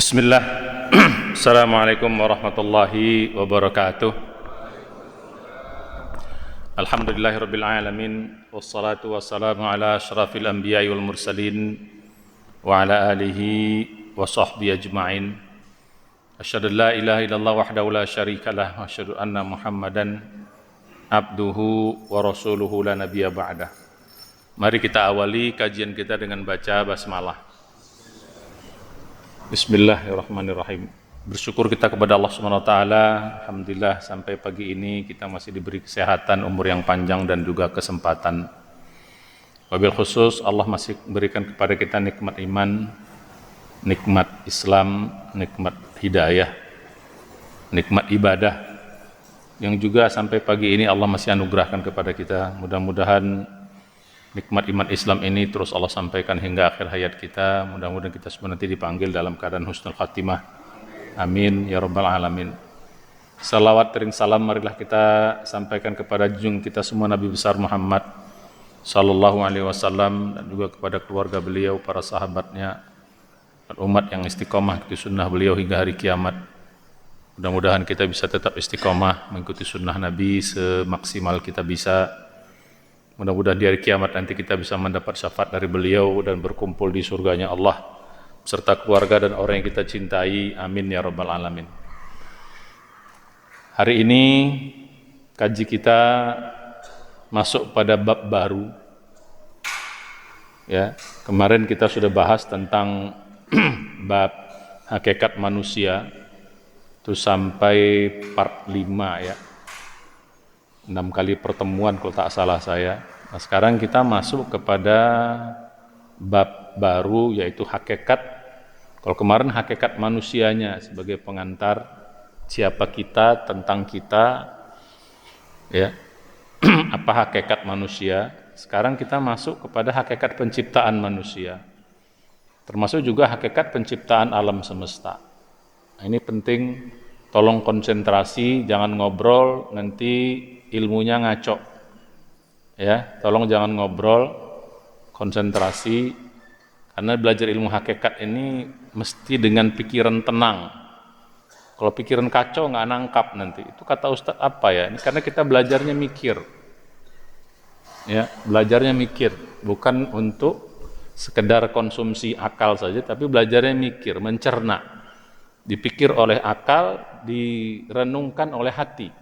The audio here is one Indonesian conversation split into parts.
Bismillah. Assalamualaikum warahmatullahi wabarakatuh. Alhamdulillahirabbil alamin wassalatu wassalamu ala asyrafil anbiya'i wal mursalin wa ala alihi wa sahbihi ajma'in. Asyhadu an la ilaha illallah wahdahu la syarikalah wa asyhadu anna Muhammadan abduhu wa rasuluhu la nabiyya ba'dah. Mari kita awali kajian kita dengan baca basmalah. Bismillahirrahmanirrahim. Bersyukur kita kepada Allah Subhanahu wa taala. Alhamdulillah sampai pagi ini kita masih diberi kesehatan, umur yang panjang dan juga kesempatan. Wabil khusus Allah masih berikan kepada kita nikmat iman, nikmat Islam, nikmat hidayah, nikmat ibadah yang juga sampai pagi ini Allah masih anugerahkan kepada kita. Mudah-mudahan nikmat iman Islam ini terus Allah sampaikan hingga akhir hayat kita. Mudah-mudahan kita semua nanti dipanggil dalam keadaan husnul khatimah. Amin ya rabbal alamin. Salawat dan salam marilah kita sampaikan kepada junjungan kita semua Nabi besar Muhammad sallallahu alaihi wasallam dan juga kepada keluarga beliau, para sahabatnya, dan umat yang istiqomah di sunnah beliau hingga hari kiamat. Mudah-mudahan kita bisa tetap istiqomah mengikuti sunnah Nabi semaksimal kita bisa. Mudah-mudahan di hari kiamat nanti kita bisa mendapat syafaat dari beliau dan berkumpul di surganya Allah serta keluarga dan orang yang kita cintai. Amin ya rabbal alamin. Hari ini kaji kita masuk pada bab baru. Ya, kemarin kita sudah bahas tentang bab hakikat manusia itu sampai part 5 ya. 6 kali pertemuan kalau tak salah saya. Nah, sekarang kita masuk kepada bab baru yaitu hakikat. Kalau kemarin hakikat manusianya sebagai pengantar siapa kita, tentang kita, ya. Apa hakikat manusia? Sekarang kita masuk kepada hakikat penciptaan manusia. Termasuk juga hakikat penciptaan alam semesta. Nah, ini penting, tolong konsentrasi, jangan ngobrol nanti ilmunya ngaco. Ya, tolong jangan ngobrol, konsentrasi, karena belajar ilmu hakikat ini mesti dengan pikiran tenang. Kalau pikiran kacau nggak nangkap nanti. Itu kata Ustadz apa ya? Ini karena kita belajarnya mikir. Ya, belajarnya mikir, bukan untuk sekedar konsumsi akal saja, tapi belajarnya mikir, mencerna. Dipikir oleh akal, direnungkan oleh hati.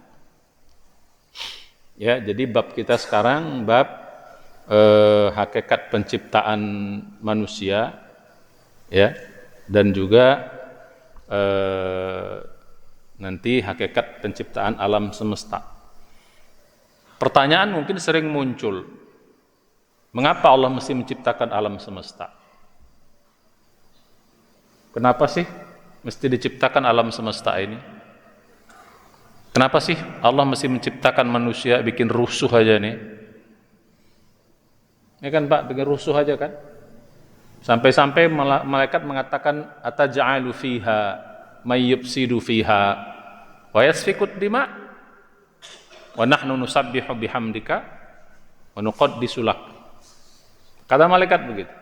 Ya, jadi bab kita sekarang bab hakikat penciptaan manusia, ya, dan juga nanti hakikat penciptaan alam semesta. Pertanyaan mungkin sering muncul, mengapa Allah mesti menciptakan alam semesta? Kenapa sih mesti diciptakan alam semesta ini? Kenapa sih Allah mesti menciptakan manusia bikin rusuh aja nih? Ya kan Pak, bikin rusuh aja kan? Sampai-sampai malaikat mengatakan ataj'alu fiha may yufsidu fiha wa yasfiku dima wa nahnu nusabbihu bihamdika wa nuqaddisu lak. Kata malaikat begitu.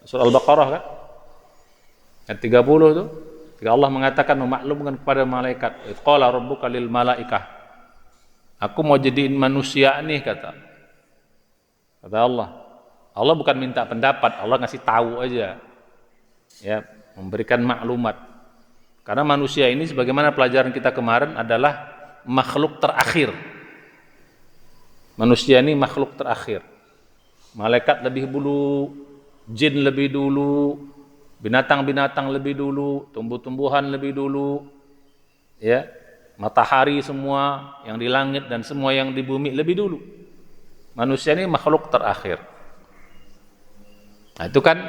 Surah Al-Baqarah kan? Ayat 30 tuh. Ketika Allah mengatakan memaklumkan kepada malaikat, qala rabbuka lil malaikah, aku mau jadiin manusia nih kata Allah. Allah bukan minta pendapat, Allah ngasih tahu aja, ya, memberikan maklumat. Karena manusia ini sebagaimana pelajaran kita kemarin adalah makhluk terakhir. Manusia ini makhluk terakhir. Malaikat lebih dulu, jin lebih dulu, binatang-binatang lebih dulu, tumbuh-tumbuhan lebih dulu, ya, matahari semua yang di langit dan semua yang di bumi lebih dulu. Manusia ini makhluk terakhir. Nah itu kan,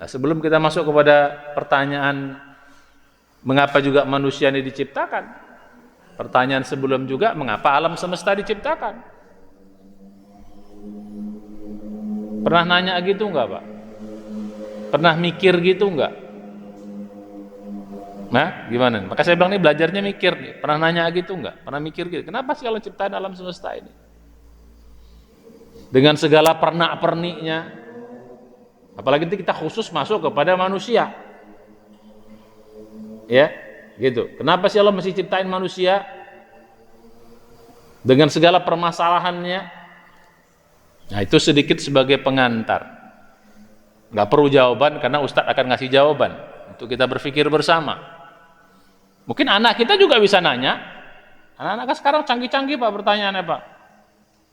nah sebelum kita masuk kepada pertanyaan mengapa juga manusia ini diciptakan, pertanyaan sebelum juga mengapa alam semesta diciptakan? Pernah nanya gitu enggak Pak? Pernah mikir gitu enggak? Nah, gimana? Maka saya bilang nih belajarnya mikir nih. Pernah nanya gitu enggak? Pernah mikir gitu? Kenapa sih Allah ciptain alam semesta ini? Dengan segala pernak-perniknya. Apalagi kita khusus masuk kepada manusia. Ya, gitu. Kenapa sih Allah mesti ciptain manusia dengan segala permasalahannya? Nah, itu sedikit sebagai pengantar. Nggak perlu jawaban karena Ustadz akan ngasih jawaban untuk kita berpikir bersama. Mungkin anak kita juga bisa nanya. Anak-anak kan sekarang canggih-canggih Pak pertanyaannya Pak.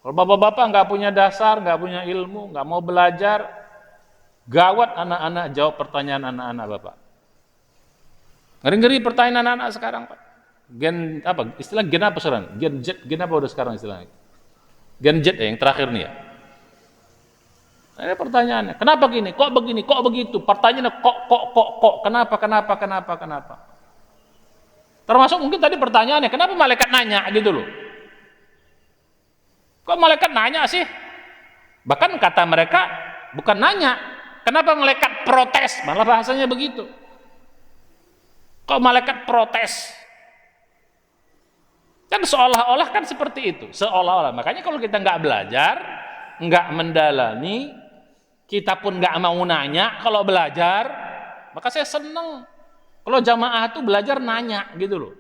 Kalau bapak-bapak nggak punya dasar, nggak punya ilmu, nggak mau belajar, gawat anak-anak jawab pertanyaan anak-anak Bapak. Ngeri-ngeri pertanyaan anak-anak sekarang Pak. Gen apa? Istilah gen apa sekarang? Gen Z, gen apa udah sekarang istilahnya? Gen Z ya, yang terakhir nih ya. Nah, ini pertanyaannya. Kenapa gini? Kok begini? Kok begitu? Pertanyaannya kok? Kenapa? Termasuk mungkin tadi pertanyaannya, kenapa malaikat nanya gitu loh? Kok malaikat nanya sih? Bahkan kata mereka bukan nanya. Kenapa malaikat protes? Malah bahasanya begitu. Kok malaikat protes? Kan seolah-olah kan seperti itu, seolah-olah. Makanya kalau kita nggak belajar, nggak mendalami, kita pun nggak mau nanya. Kalau belajar, maka saya seneng. Kalau jamaah tuh belajar nanya gitu loh.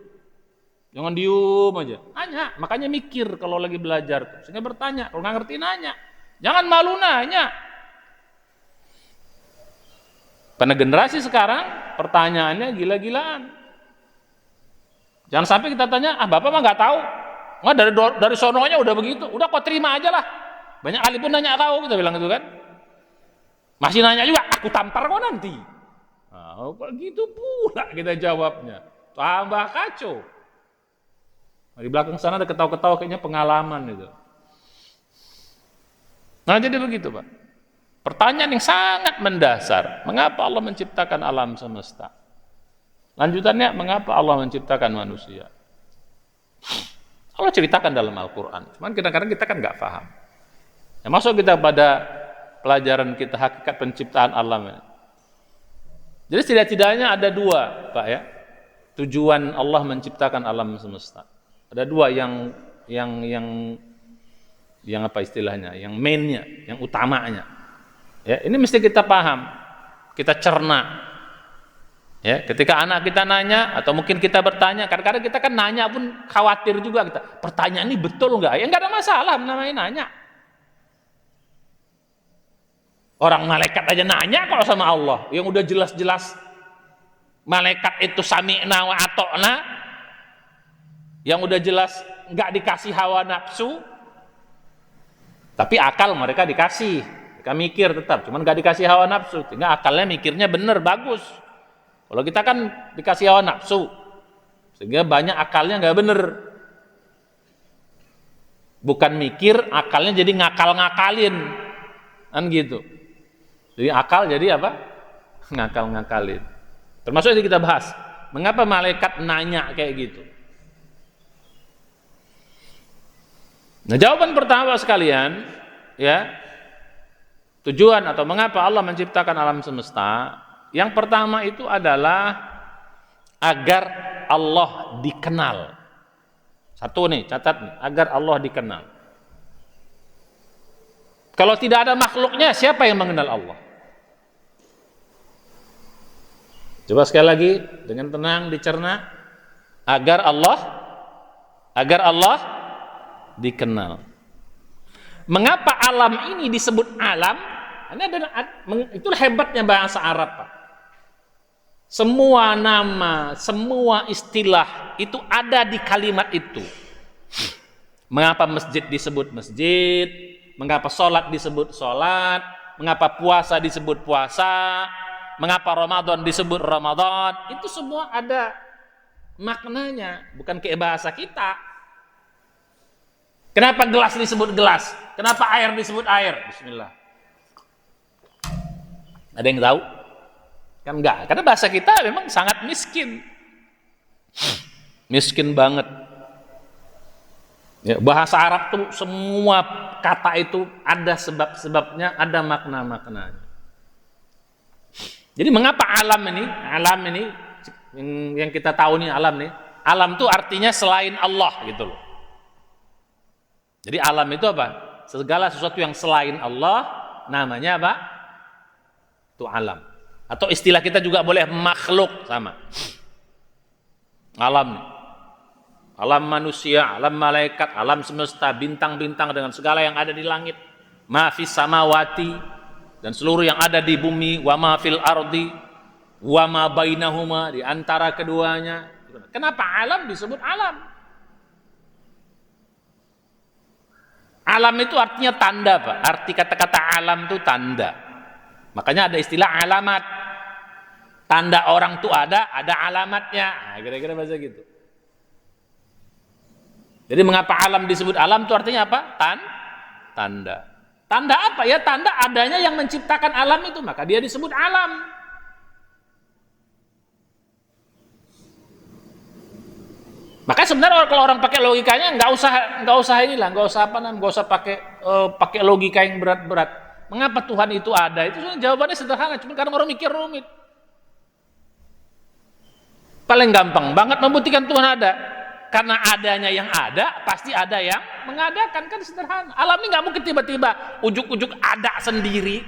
Jangan diem aja, nanya. Makanya mikir kalau lagi belajar, sehingga bertanya. Kalau nggak ngerti nanya, jangan malu nanya. Karena generasi sekarang pertanyaannya gila-gilaan. Jangan sampai kita tanya, bapak mah nggak tahu, nggak dari sononya udah begitu, udah kau terima aja lah. Banyak ahli pun nanya kau, kita bilang gitu kan. Masih nanya juga, aku tampar kau nanti. Nah, begitu pula kita jawabnya, tambah kacau. Di belakang sana ada ketawa-ketawa kayaknya pengalaman itu. Nah jadi begitu Pak. Pertanyaan yang sangat mendasar, mengapa Allah menciptakan alam semesta? Lanjutannya, mengapa Allah menciptakan manusia? Allah ceritakan dalam Al-Quran, cuman kadang-kadang kita kan nggak paham. Ya, masuk kita pada pelajaran kita hakikat penciptaan alam. Jadi setidak-tidaknya ada dua, Pak ya, tujuan Allah menciptakan alam semesta. Ada dua yang apa istilahnya, yang mainnya, yang utamanya. Ya, ini mesti kita paham, kita cerna. Ya, ketika anak kita nanya atau mungkin kita bertanya, kadang-kadang kita kan nanya pun khawatir juga kita. Pertanyaan ini betul nggak? Ya nggak ada masalah namanya nanya. Orang malaikat aja nanya kalau sama Allah, yang udah jelas-jelas malaikat itu sami'na wa ata'na, yang udah jelas nggak dikasih hawa nafsu, tapi akal mereka dikasih. Mereka mikir tetap, cuman gak dikasih hawa nafsu, sehingga akalnya mikirnya bener, bagus. Kalau kita kan dikasih hawa nafsu, sehingga banyak akalnya gak bener. Bukan mikir, akalnya jadi ngakal-ngakalin, kan gitu. Jadi akal jadi apa? Ngakal-ngakalin. Termasuk yang kita bahas, mengapa malaikat nanya kayak gitu? Nah jawaban pertama sekalian, ya, tujuan atau mengapa Allah menciptakan alam semesta, yang pertama itu adalah agar Allah dikenal. Satu nih, catat nih, agar Allah dikenal. Kalau tidak ada makhluknya, siapa yang mengenal Allah? Coba sekali lagi dengan tenang dicerna, agar Allah dikenal. Mengapa alam ini disebut alam? Ini adalah, itulah hebatnya bahasa Arab, Pak. Semua nama, semua istilah itu ada di kalimat itu. Mengapa masjid disebut masjid? Mengapa sholat disebut sholat? Mengapa puasa disebut puasa? Mengapa Ramadan disebut Ramadan? Itu semua ada maknanya, bukan kayak bahasa kita. Kenapa gelas disebut gelas? Kenapa air disebut air? Bismillah. Ada yang tahu? Kan enggak, karena bahasa kita memang sangat miskin. Miskin banget. Ya, bahasa Arab tuh semua kata itu ada sebab-sebabnya, ada makna-maknanya. Jadi mengapa alam ini yang kita tahu nih alam tuh artinya selain Allah gitu loh. Jadi alam itu apa? Segala sesuatu yang selain Allah namanya apa? Itu alam. Atau istilah kita juga boleh makhluk, sama. Alam nih. Alam manusia, alam malaikat, alam semesta, bintang-bintang dengan segala yang ada di langit. Ma fis samawati, dan seluruh yang ada di bumi, wa ma fil ardi, wa ma bainahuma, di antara keduanya. Kenapa alam disebut alam? Alam itu artinya tanda, Pak. Arti kata-kata alam itu tanda. Makanya ada istilah alamat. Tanda orang itu ada alamatnya. Nah, kira-kira bahasa gitu. Jadi mengapa alam disebut alam itu artinya apa? Tanda. Tanda apa ya? Tanda adanya yang menciptakan alam itu, maka dia disebut alam. Maka sebenarnya kalau orang pakai logikanya nggak usah pakai logika yang berat-berat. Mengapa Tuhan itu ada? Itu jawabannya sederhana, cuma kadang orang mikir rumit. Paling gampang banget membuktikan Tuhan ada. Karena adanya yang ada, pasti ada yang mengadakan, kan sederhana. Alam ini nggak mungkin tiba-tiba ujuk-ujuk ada sendiri.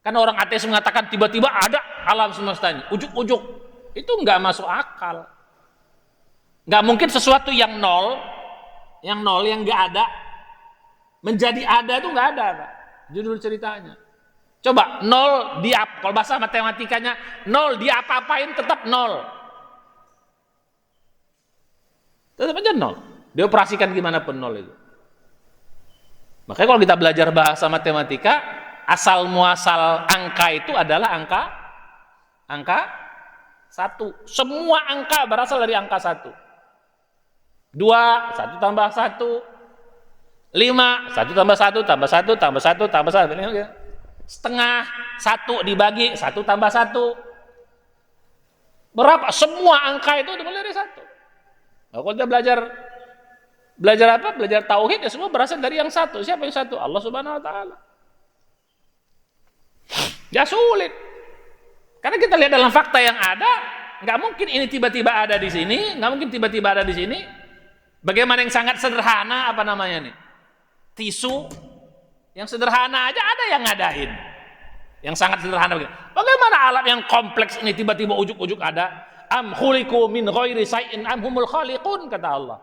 Karena orang ateis mengatakan tiba-tiba ada alam semestanya, ujuk-ujuk. Itu nggak masuk akal. Nggak mungkin sesuatu yang nol, yang nggak ada, menjadi ada itu nggak ada, Pak. Judul ceritanya. Coba nol kalau bahasa matematikanya, nol diapa-apain tetap nol. Tetap aja nol. Dioperasikan gimana pun nol itu. Makanya kalau kita belajar bahasa matematika, asal muasal angka itu adalah angka 1. Semua angka berasal dari angka 1. 2, 1 tambah 1. 5, 1 tambah 1 tambah 1 tambah 1 tambah 1. Setengah 1 dibagi 1 tambah 1. Berapa? Semua angka itu dimulai dari 1. Nah, kalau kita belajar apa? Belajar tauhid ya semua berasal dari yang 1. Siapa yang 1? Allah Subhanahu wa taala. Ya sulit. Karena kita lihat dalam fakta yang ada, nggak mungkin ini tiba-tiba ada di sini, nggak mungkin tiba-tiba ada di sini. Bagaimana yang sangat sederhana apa namanya nih? Tisu yang sederhana aja ada yang ngadain. Yang sangat sederhana begini. Bagaimana alat yang kompleks ini tiba-tiba ujuk-ujuk ada? Am khuliqu min ghairi syai'in am humul khaliqun, kata Allah.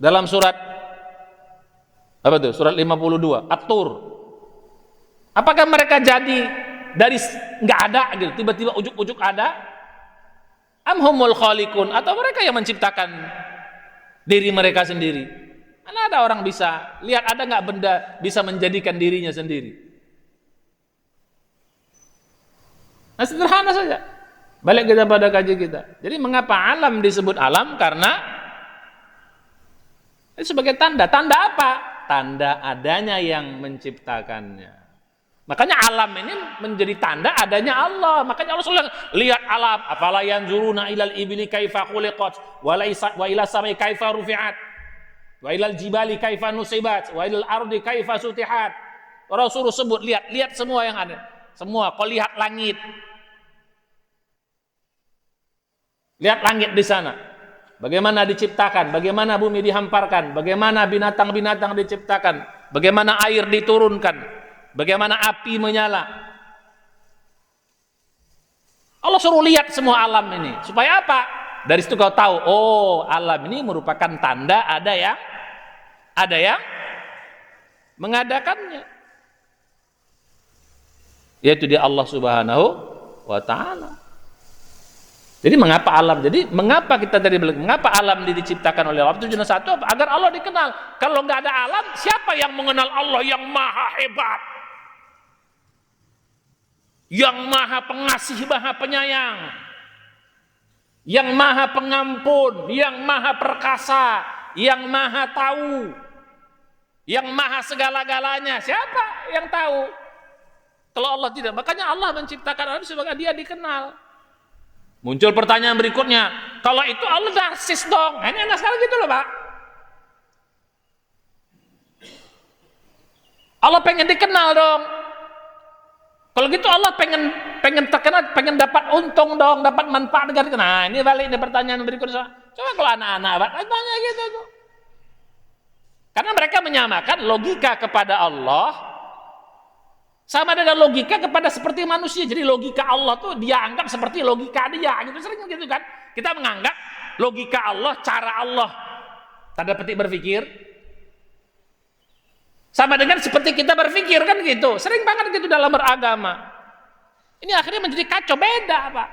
Dalam surat apa tuh? Surat 52, At-Tur. Apakah mereka jadi dari nggak ada gitu, tiba-tiba ujuk-ujuk ada? Am humul khaliqun, atau mereka yang menciptakan diri mereka sendiri? Mana ada orang bisa lihat ada nggak benda bisa menjadikan dirinya sendiri? Nah, sederhana saja. Balik kita pada kaji kita. Jadi mengapa alam disebut alam? Karena itu sebagai tanda. Tanda apa? Tanda adanya yang menciptakannya. Makanya alam ini menjadi tanda adanya Allah. Makanya Allah selalu lihat alam. Afala yanzuruna ilal ibli kaifa khuliqat wa ila samai kaifa rufi'at wa ilal jibali kaifa nusibat wa ilal ardi kaifa sutihat. Orang suruh sebut, lihat semua yang ada. Semua, kau lihat langit. Lihat langit di sana. Bagaimana diciptakan, bagaimana bumi dihamparkan, bagaimana binatang-binatang diciptakan, bagaimana air diturunkan, bagaimana api menyala. Allah suruh lihat semua alam ini. Supaya apa? Dari situ kau tahu, oh, alam ini merupakan tanda ada yang mengadakannya. Yaitu dia Allah Subhanahu wa taala. Jadi mengapa alam? Jadi mengapa kita tadi bilang mengapa alam diciptakan oleh Allah? Tujuan satu agar Allah dikenal. Kalau nggak ada alam, siapa yang mengenal Allah yang maha hebat, yang maha pengasih, maha penyayang, yang maha pengampun, yang maha perkasa, yang maha tahu, yang maha segala-galanya? Siapa yang tahu? Kalau Allah tidak, makanya Allah menciptakan Adam sebagai dia dikenal. Muncul pertanyaan berikutnya, kalau itu Allah narsis dong. Ini enak sekali gitu loh, Pak. Allah pengen dikenal dong. Kalau gitu Allah pengen terkenal, pengen dapat untung dong, dapat manfaat negara. Nah, ini balik ini pertanyaan berikutnya. Coba kalau anak-anak tanya gitu tuh. Karena mereka menyamakan logika kepada Allah Sama dengan logika kepada seperti manusia. Jadi logika Allah tuh dia anggap seperti logika dia gitu, sering gitu kan. Kita menganggap logika Allah, cara Allah tanda petik berpikir sama dengan seperti kita berpikir kan gitu. Sering banget gitu dalam beragama. Ini akhirnya menjadi kacau, beda Pak.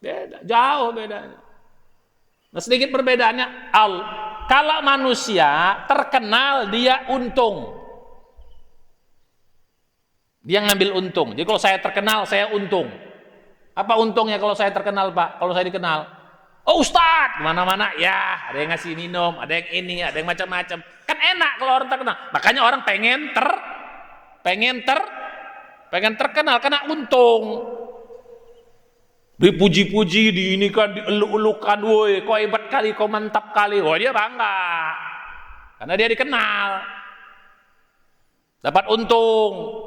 Beda, jauh bedanya. Nah, sedikit perbedaannya, kalau manusia terkenal dia untung. Dia ngambil untung. Jadi kalau saya terkenal, saya untung. Apa untungnya kalau saya terkenal, Pak? Kalau saya dikenal, oh Ustadz, kemana-mana, ya ada yang ngasih minum, ada yang ini, ada yang macam-macam. Kan enak kalau orang terkenal. Makanya orang pengen terkenal karena untung. Dipuji-puji, diinikan, dieluk-elukan, woi, kau hebat kali, kau mantap kali. Wah, dia bangga. Karena dia dikenal. Dapat untung.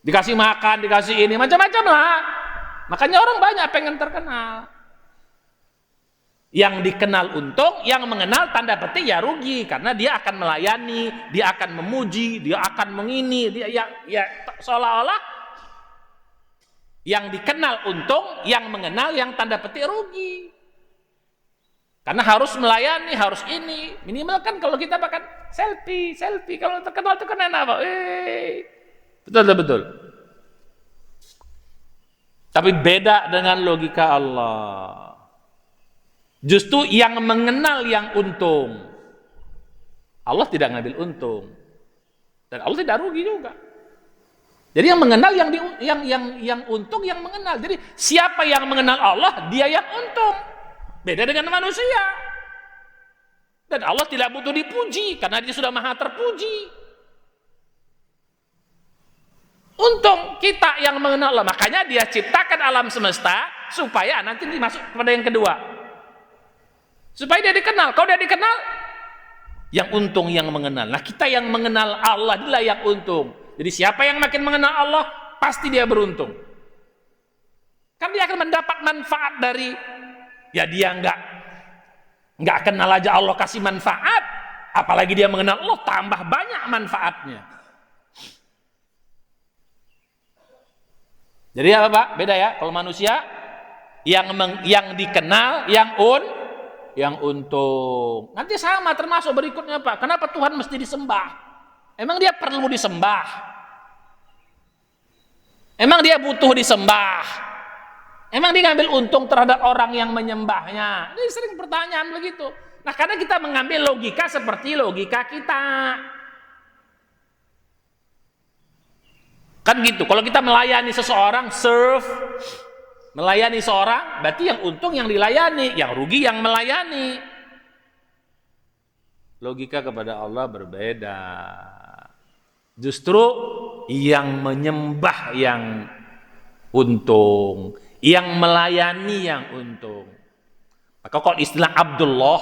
Dikasih makan, dikasih ini, macam-macam lah. Makanya orang banyak pengen terkenal. Yang dikenal untung, yang mengenal tanda petik ya rugi. Karena dia akan melayani, dia akan memuji, dia akan mengini. Dia ya seolah-olah yang dikenal untung, yang mengenal yang tanda petik rugi. Karena harus melayani, harus ini. Minimal kan kalau kita bahkan selfie. Kalau terkenal itu kan enak, Pak. Betul. Tapi beda dengan logika Allah. Justru yang mengenal yang untung. Allah tidak ngambil untung. Dan Allah tidak rugi juga. Jadi yang mengenal yang untung yang mengenal. Jadi siapa yang mengenal Allah, dia yang untung. Beda dengan manusia. Dan Allah tidak butuh dipuji karena dia sudah maha terpuji. Untung kita yang mengenal Allah. Makanya dia ciptakan alam semesta supaya nanti dimasuk kepada yang kedua. Supaya dia dikenal. Kalau dia dikenal, yang untung yang mengenal. Nah, kita yang mengenal Allah adalah yang untung. Jadi siapa yang makin mengenal Allah, pasti dia beruntung. Kan dia akan mendapat manfaat dari, ya dia nggak kenal aja Allah kasih manfaat, apalagi dia mengenal Allah tambah banyak manfaatnya. Jadi apa Pak? Beda ya. Kalau manusia yang dikenal, yang untung. Nanti sama termasuk berikutnya Pak. Kenapa Tuhan mesti disembah? Emang dia perlu disembah? Emang dia butuh disembah? Emang dia ngambil untung terhadap orang yang menyembahnya? Ini sering pertanyaan begitu. Nah, karena kita mengambil logika seperti logika kita. Kan gitu, kalau kita melayani seseorang, melayani seorang, berarti yang untung yang dilayani, yang rugi yang melayani. Logika kepada Allah berbeda. Justru yang menyembah yang untung, yang melayani yang untung. Maka kalau istilah Abdullah,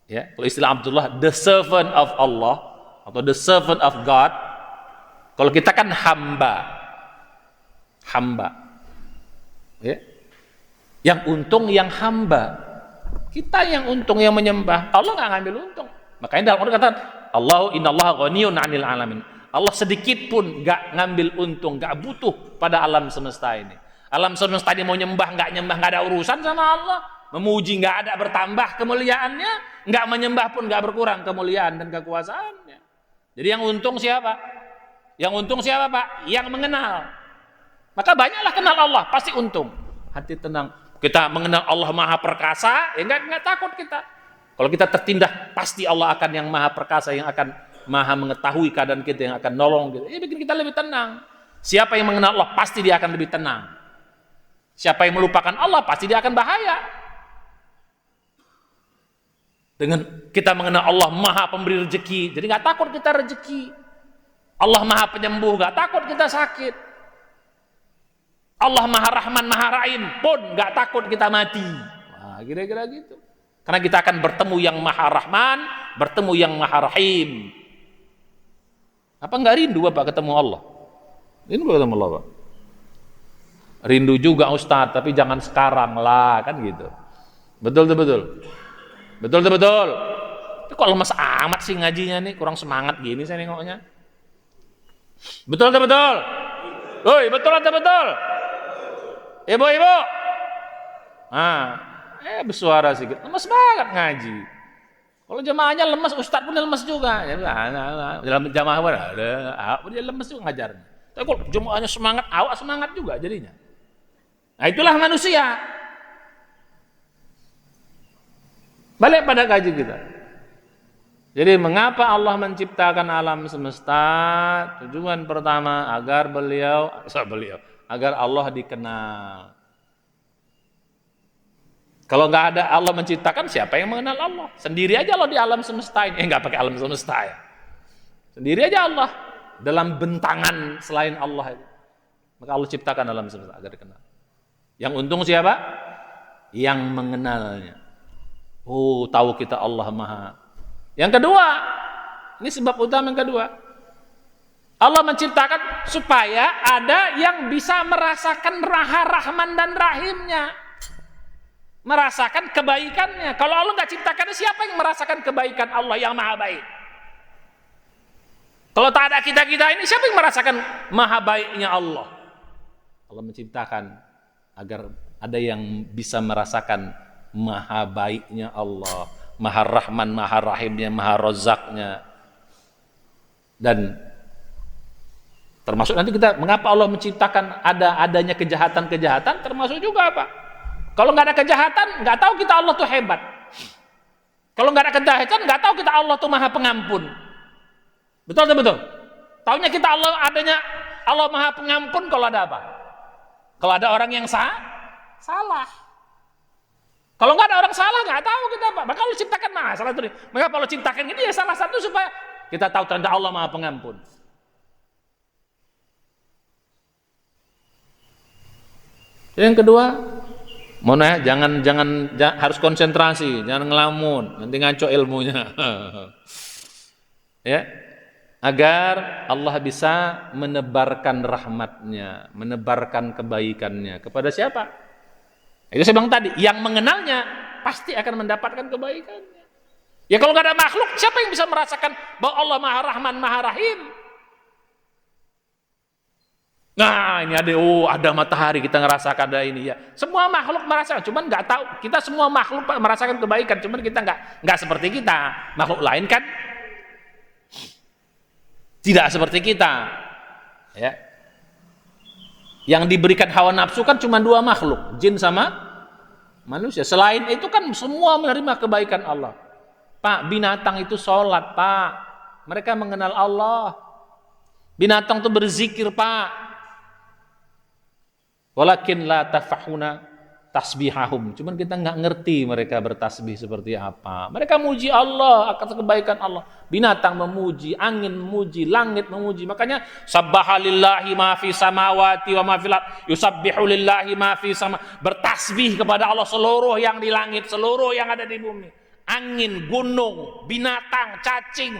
ya, kalau istilah Abdullah, the servant of Allah atau the servant of God. Kalau kita kan hamba, ya. Yang untung yang hamba, kita yang untung yang menyembah. Allah nggak ngambil untung. Makanya dalam Al-Quran kata Allah innallaha ghaniyun 'anil alamin. Allah sedikit pun nggak ngambil untung, nggak butuh pada alam semesta ini. Alam semesta ini mau nyembah, nggak ada urusan sama Allah. Memuji nggak ada bertambah kemuliaannya, nggak menyembah pun nggak berkurang kemuliaan dan kekuasaannya. Jadi yang untung siapa? Yang untung siapa Pak? Yang mengenal. Maka banyaklah kenal Allah, pasti untung. Hati tenang. Kita mengenal Allah Maha Perkasa, ya enggak takut kita. Kalau kita tertindak, pasti Allah akan yang Maha Perkasa, yang akan Maha mengetahui keadaan kita, yang akan nolong kita. Ini bikin kita lebih tenang. Siapa yang mengenal Allah, pasti dia akan lebih tenang. Siapa yang melupakan Allah, pasti dia akan bahaya. Dengan kita mengenal Allah Maha Pemberi rezeki, jadi nggak takut kita rezeki. Allah Maha Penyembuh, gak takut kita sakit. Allah Maha Rahman, Maha Rahim pun gak takut kita mati. Nah, kira-kira gitu. Karena kita akan bertemu yang Maha Rahman, bertemu yang Maha Rahim. Apa nggak rindu Bapak ketemu Allah? Rindu ketemu Allah Pak? Rindu juga Ustadz, tapi jangan sekarang lah, kan gitu. Betul. Itu kok lemas amat sih ngajinya nih, kurang semangat gini saya nengoknya. Betul atau betul? Woi, betul atau betul? Ibu-ibu. Bersuara sedikit. Lemes banget ngaji. Kalau jamaahnya lemes, ustadz pun lemes juga. Dalam jamaah dia lemes juga ngajarnya. Tapi kalau jamaahnya semangat, awak semangat juga jadinya. Nah, itulah manusia. Balik pada kaji kita. Jadi mengapa Allah menciptakan alam semesta? Tujuan pertama agar agar Allah dikenal. Kalau nggak ada Allah menciptakan, siapa yang mengenal Allah? Sendiri aja Allah di alam semesta ini. Nggak pakai alam semesta ya. Sendiri aja Allah dalam bentangan selain Allah itu. Maka Allah ciptakan alam semesta agar dikenal. Yang untung siapa? Yang mengenalnya. Oh, tahu kita Allah Maha. Yang kedua, ini sebab utama yang kedua. Allah menciptakan supaya ada yang bisa merasakan Rahman dan Rahimnya. Merasakan kebaikannya. Kalau Allah nggak ciptakan, siapa yang merasakan kebaikan Allah yang Maha Baik? Kalau tak ada kita-kita ini, siapa yang merasakan Maha Baiknya Allah? Allah menciptakan agar ada yang bisa merasakan Maha Baiknya Allah, Maha Rahman, Maha Rahimnya, Maha Razaknya. Dan termasuk nanti kita, mengapa Allah menciptakan adanya kejahatan-kejahatan, termasuk juga apa? Kalau nggak ada kejahatan, nggak tahu kita Allah tuh hebat. Kalau nggak ada kejahatan, nggak tahu kita Allah tuh Maha Pengampun. Betul atau betul? Taunya kita adanya Allah Maha Pengampun kalau ada apa? Kalau ada orang yang salah. Kalau nggak ada orang salah, nggak tahu kita apa. Maka Allah ciptakan masalah itu. Maka Allah ciptakan ini ya salah satu supaya kita tahu tanda Allah Maha Pengampun. Yang kedua, jangan harus konsentrasi, jangan ngelamun, nanti ngaco ilmunya. Ya, agar Allah bisa menebarkan rahmatnya, menebarkan kebaikannya kepada siapa? Itu saya bilang tadi, yang mengenalnya pasti akan mendapatkan kebaikannya. Ya kalau nggak ada makhluk, siapa yang bisa merasakan bahwa Allah Maha Rahman, Maha Rahim? Nah, ini ada matahari, kita ngerasakan ada ini ya. Semua makhluk merasakan, cuman nggak tahu. Kita semua makhluk merasakan kebaikan, cuman kita nggak seperti kita. Makhluk lain kan tidak seperti kita. Ya. Yang diberikan hawa nafsu kan cuma dua makhluk, jin sama manusia. Selain itu kan semua menerima kebaikan Allah. Pak, binatang itu sholat, Pak. Mereka mengenal Allah. Binatang itu berzikir, Pak. Walakin la tafahuna tasbihahum. Cuman kita nggak ngerti mereka bertasbih seperti apa. Mereka muji Allah akan kebaikan Allah. Binatang memuji, angin memuji, langit memuji. Makanya sabbaha lillahi ma fi samawati wa ma fil ardh. Yusabbihu lillahi ma fi sama. Bertasbih kepada Allah seluruh yang di langit, seluruh yang ada di bumi. Angin, gunung, binatang, cacing,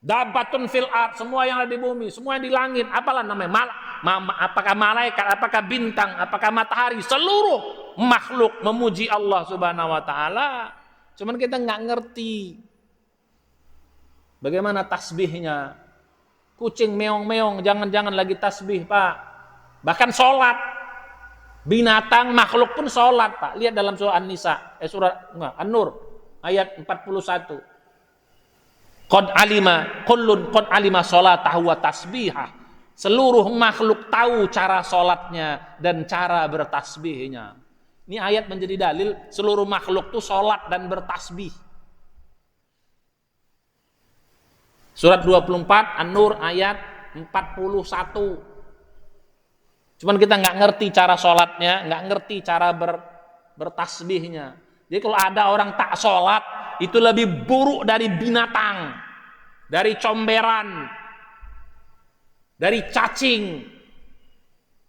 dabbatun fil ard, semua yang ada di bumi, semua yang di langit, apalah namanya, apakah malaikat, apakah bintang, apakah matahari, seluruh makhluk memuji Allah Subhanahu wa taala. Cuman kita nggak ngerti bagaimana tasbihnya. Kucing meong-meong, jangan-jangan lagi tasbih, Pak. Bahkan sholat. Binatang, makhluk pun sholat, Pak. Lihat dalam surah An-Nisa, An-Nur ayat 41. Qad alima sholatahu wa tasbihah. Seluruh makhluk tahu cara sholatnya dan cara bertasbihnya. Ini ayat menjadi dalil seluruh makhluk itu sholat dan bertasbih. Surat 24 An-Nur ayat 41. Cuman kita nggak ngerti cara sholatnya, nggak ngerti cara bertasbihnya. Jadi kalau ada orang tak sholat, itu lebih buruk dari binatang, dari comberan, dari cacing,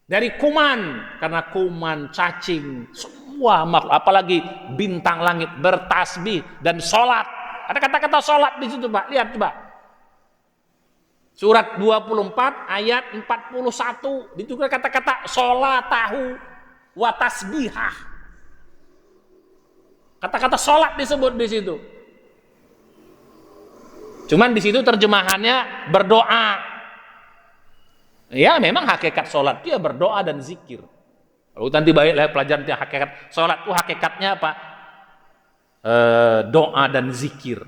dari kuman. Karena kuman, cacing, semua makhluk, apalagi bintang langit bertasbih dan sholat. Ada kata-kata sholat di situ, Pak. Lihat coba. Surat 24 ayat 41. Itu kata-kata sholatahu wa tasbihah. Kata-kata sholat disebut di situ. Cuman di situ terjemahannya berdoa. Ya memang hakikat sholat itu ya berdoa dan zikir. Kalau nanti balik pelajaran tentang hakikat sholat itu hakikatnya apa? Doa dan zikir.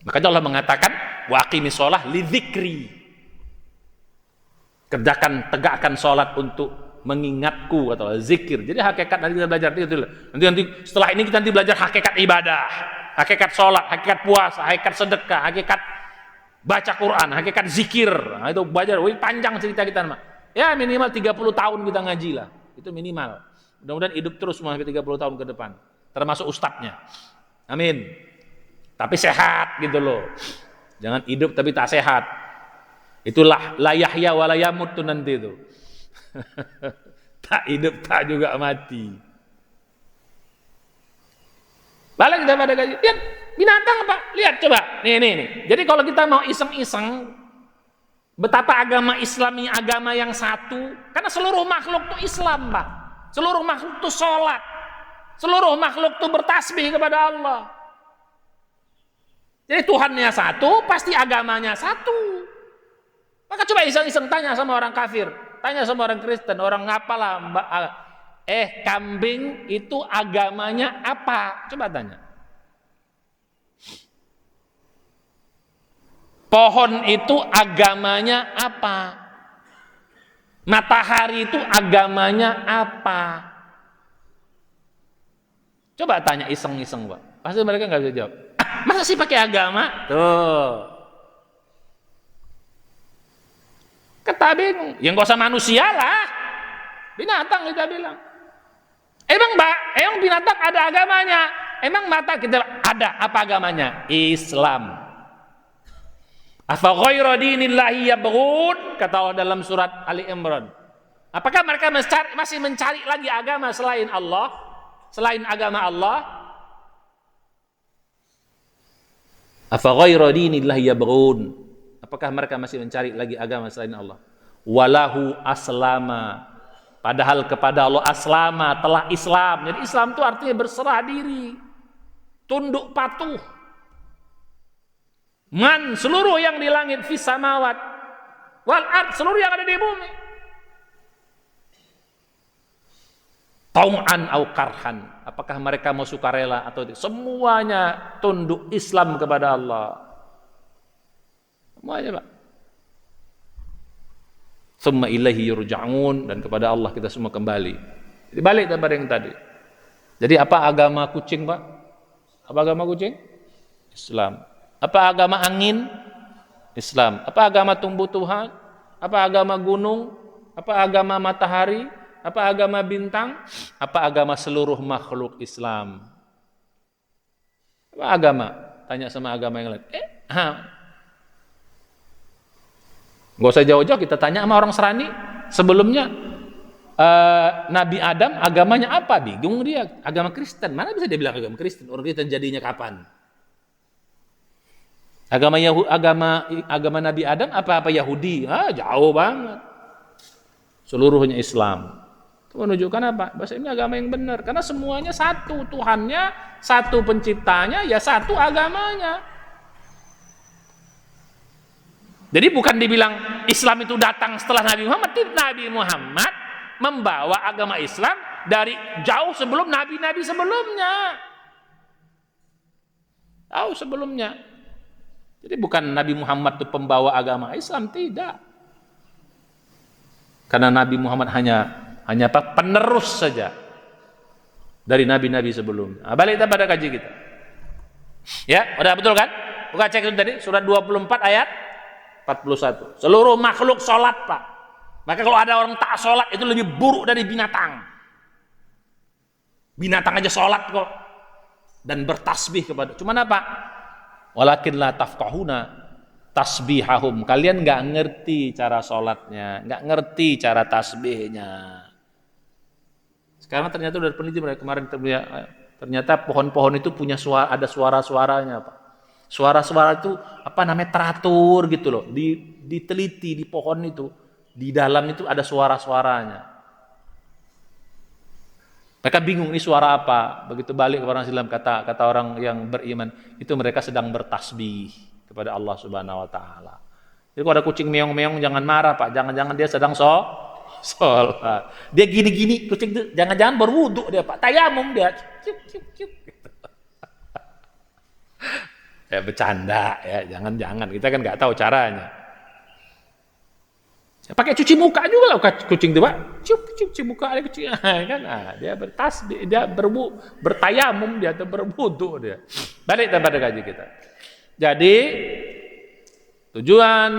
Makanya Allah mengatakan wa aqimis sholah li dzikri. Kerjakan, tegakkan sholat untuk mengingatku atau zikir. Jadi hakikat nanti kita belajar itu. Nanti setelah ini kita nanti belajar hakikat ibadah, hakikat sholat, hakikat puasa, hakikat sedekah, hakikat baca Quran, hakikat zikir. Nah, itu belajar. Wih, panjang cerita kita, Mak. Ya minimal 30 tahun kita ngaji lah. Itu minimal. Mudah-mudahan hidup terus sampai 30 tahun ke depan. Termasuk ustadznya. Amin. Tapi sehat gitu loh. Jangan hidup tapi tak sehat. Itulah la yahya wa la yamut tuh nanti itu. Tak hidup tak juga mati. Balik kita pada kaji. Lihat binatang apa? Lihat coba. Nih. Jadi kalau kita mau iseng-iseng betapa agama Islam ini agama yang satu, karena seluruh makhluk itu Islam, Pak. Seluruh makhluk itu sholat. Seluruh makhluk itu bertasbih kepada Allah. Jadi Tuhannya satu, pasti agamanya satu. Maka coba iseng-iseng tanya sama orang kafir, tanya sama orang Kristen, orang apalah, kambing itu agamanya apa? Coba tanya. Pohon itu agamanya apa? Matahari itu agamanya apa? Coba tanya iseng-iseng, Pak. Pasti mereka nggak bisa jawab. Masa sih pakai agama? Tuh. Kata bingung. Ya nggak usah manusia lah. Binatang kita bilang. Emang binatang ada agamanya? Emang mata kita ada apa agamanya? Islam. Afa ghayra dinillahi yabghun, kata Allah dalam surat Ali Imran. Apakah mereka masih mencari lagi agama selain Allah? Selain agama Allah? Afa ghayra dinillahi yabghun. Apakah mereka masih mencari lagi agama selain Allah? Walahu aslama. Padahal kepada Allah aslama, telah Islam. Jadi Islam itu artinya berserah diri. Tunduk patuh. Man, seluruh yang di langit, fis samawat wal ard, seluruh yang ada di bumi. Tau'an au karhan. Apakah mereka mau sukarela atau tidak? Semuanya tunduk Islam kepada Allah. Semuanya, Pak. Tsumma ilaihi yurja'un, dan kepada Allah kita semua kembali. Jadi balik kepada yang tadi. Jadi apa agama kucing, Pak? Apa agama kucing? Islam. Apa agama angin? Islam. Apa agama tumbuh-tumbuhan? Apa agama gunung? Apa agama matahari? Apa agama bintang? Apa agama seluruh makhluk Islam? Apa agama? Tanya sama agama yang lain. Gak usah jauh-jauh, kita tanya sama orang Serani. Sebelumnya Nabi Adam agamanya apa? Bingung dia. Agama Kristen. Mana bisa dia bilang agama Kristen? Orang Kristen jadinya kapan? Agama Nabi Adam apa Yahudi? Jauh banget. Seluruhnya Islam. Itu menunjukkan apa? Bahasa ini agama yang benar. Karena semuanya satu. Tuhannya, satu penciptanya, ya satu agamanya. Jadi bukan dibilang Islam itu datang setelah Nabi Muhammad. Nabi Muhammad membawa agama Islam dari jauh sebelum nabi-nabi sebelumnya. Jauh sebelumnya. Jadi bukan Nabi Muhammad itu pembawa agama Islam, tidak. Karena Nabi Muhammad hanya apa? Penerus saja dari nabi-nabi sebelumnya. Balik kita pada kaji kita. Ya, udah betul kan? Buka cek itu tadi, surat 24 ayat 41. Seluruh makhluk sholat, Pak. Maka kalau ada orang tak sholat itu lebih buruk dari binatang. Binatang aja sholat kok. Dan bertasbih kepada. Cuman apa? Walakin la tafqahuna tasbihahum. Kalian nggak ngerti cara sholatnya, nggak ngerti cara tasbihnya. Sekarang ternyata udah peneliti mereka kemarin ternyata pohon-pohon itu punya suara, ada suara-suaranya, Pak. Suara-suara itu apa namanya teratur gitu loh. Diteliti di pohon itu, di dalam itu ada suara-suaranya. Mereka bingung ini suara apa. Begitu balik ke orang Islam, kata orang yang beriman, itu mereka sedang bertasbih kepada Allah Subhanahu wa taala. Jadi kalau ada kucing meong-meong jangan marah Pak, jangan-jangan dia sedang sholat. Dia gini-gini kucing itu, jangan-jangan berwudu dia Pak, tayamum dia. Ciuk. Ya bercanda ya, jangan-jangan kita kan nggak tahu caranya. Pakai cuci muka juga lah kucing itu Pak, cuci muka ada kucing kan, dia bertasbih, dia bertayamum dia atau berwudu dia. Balik kepada kaji kita. Jadi tujuan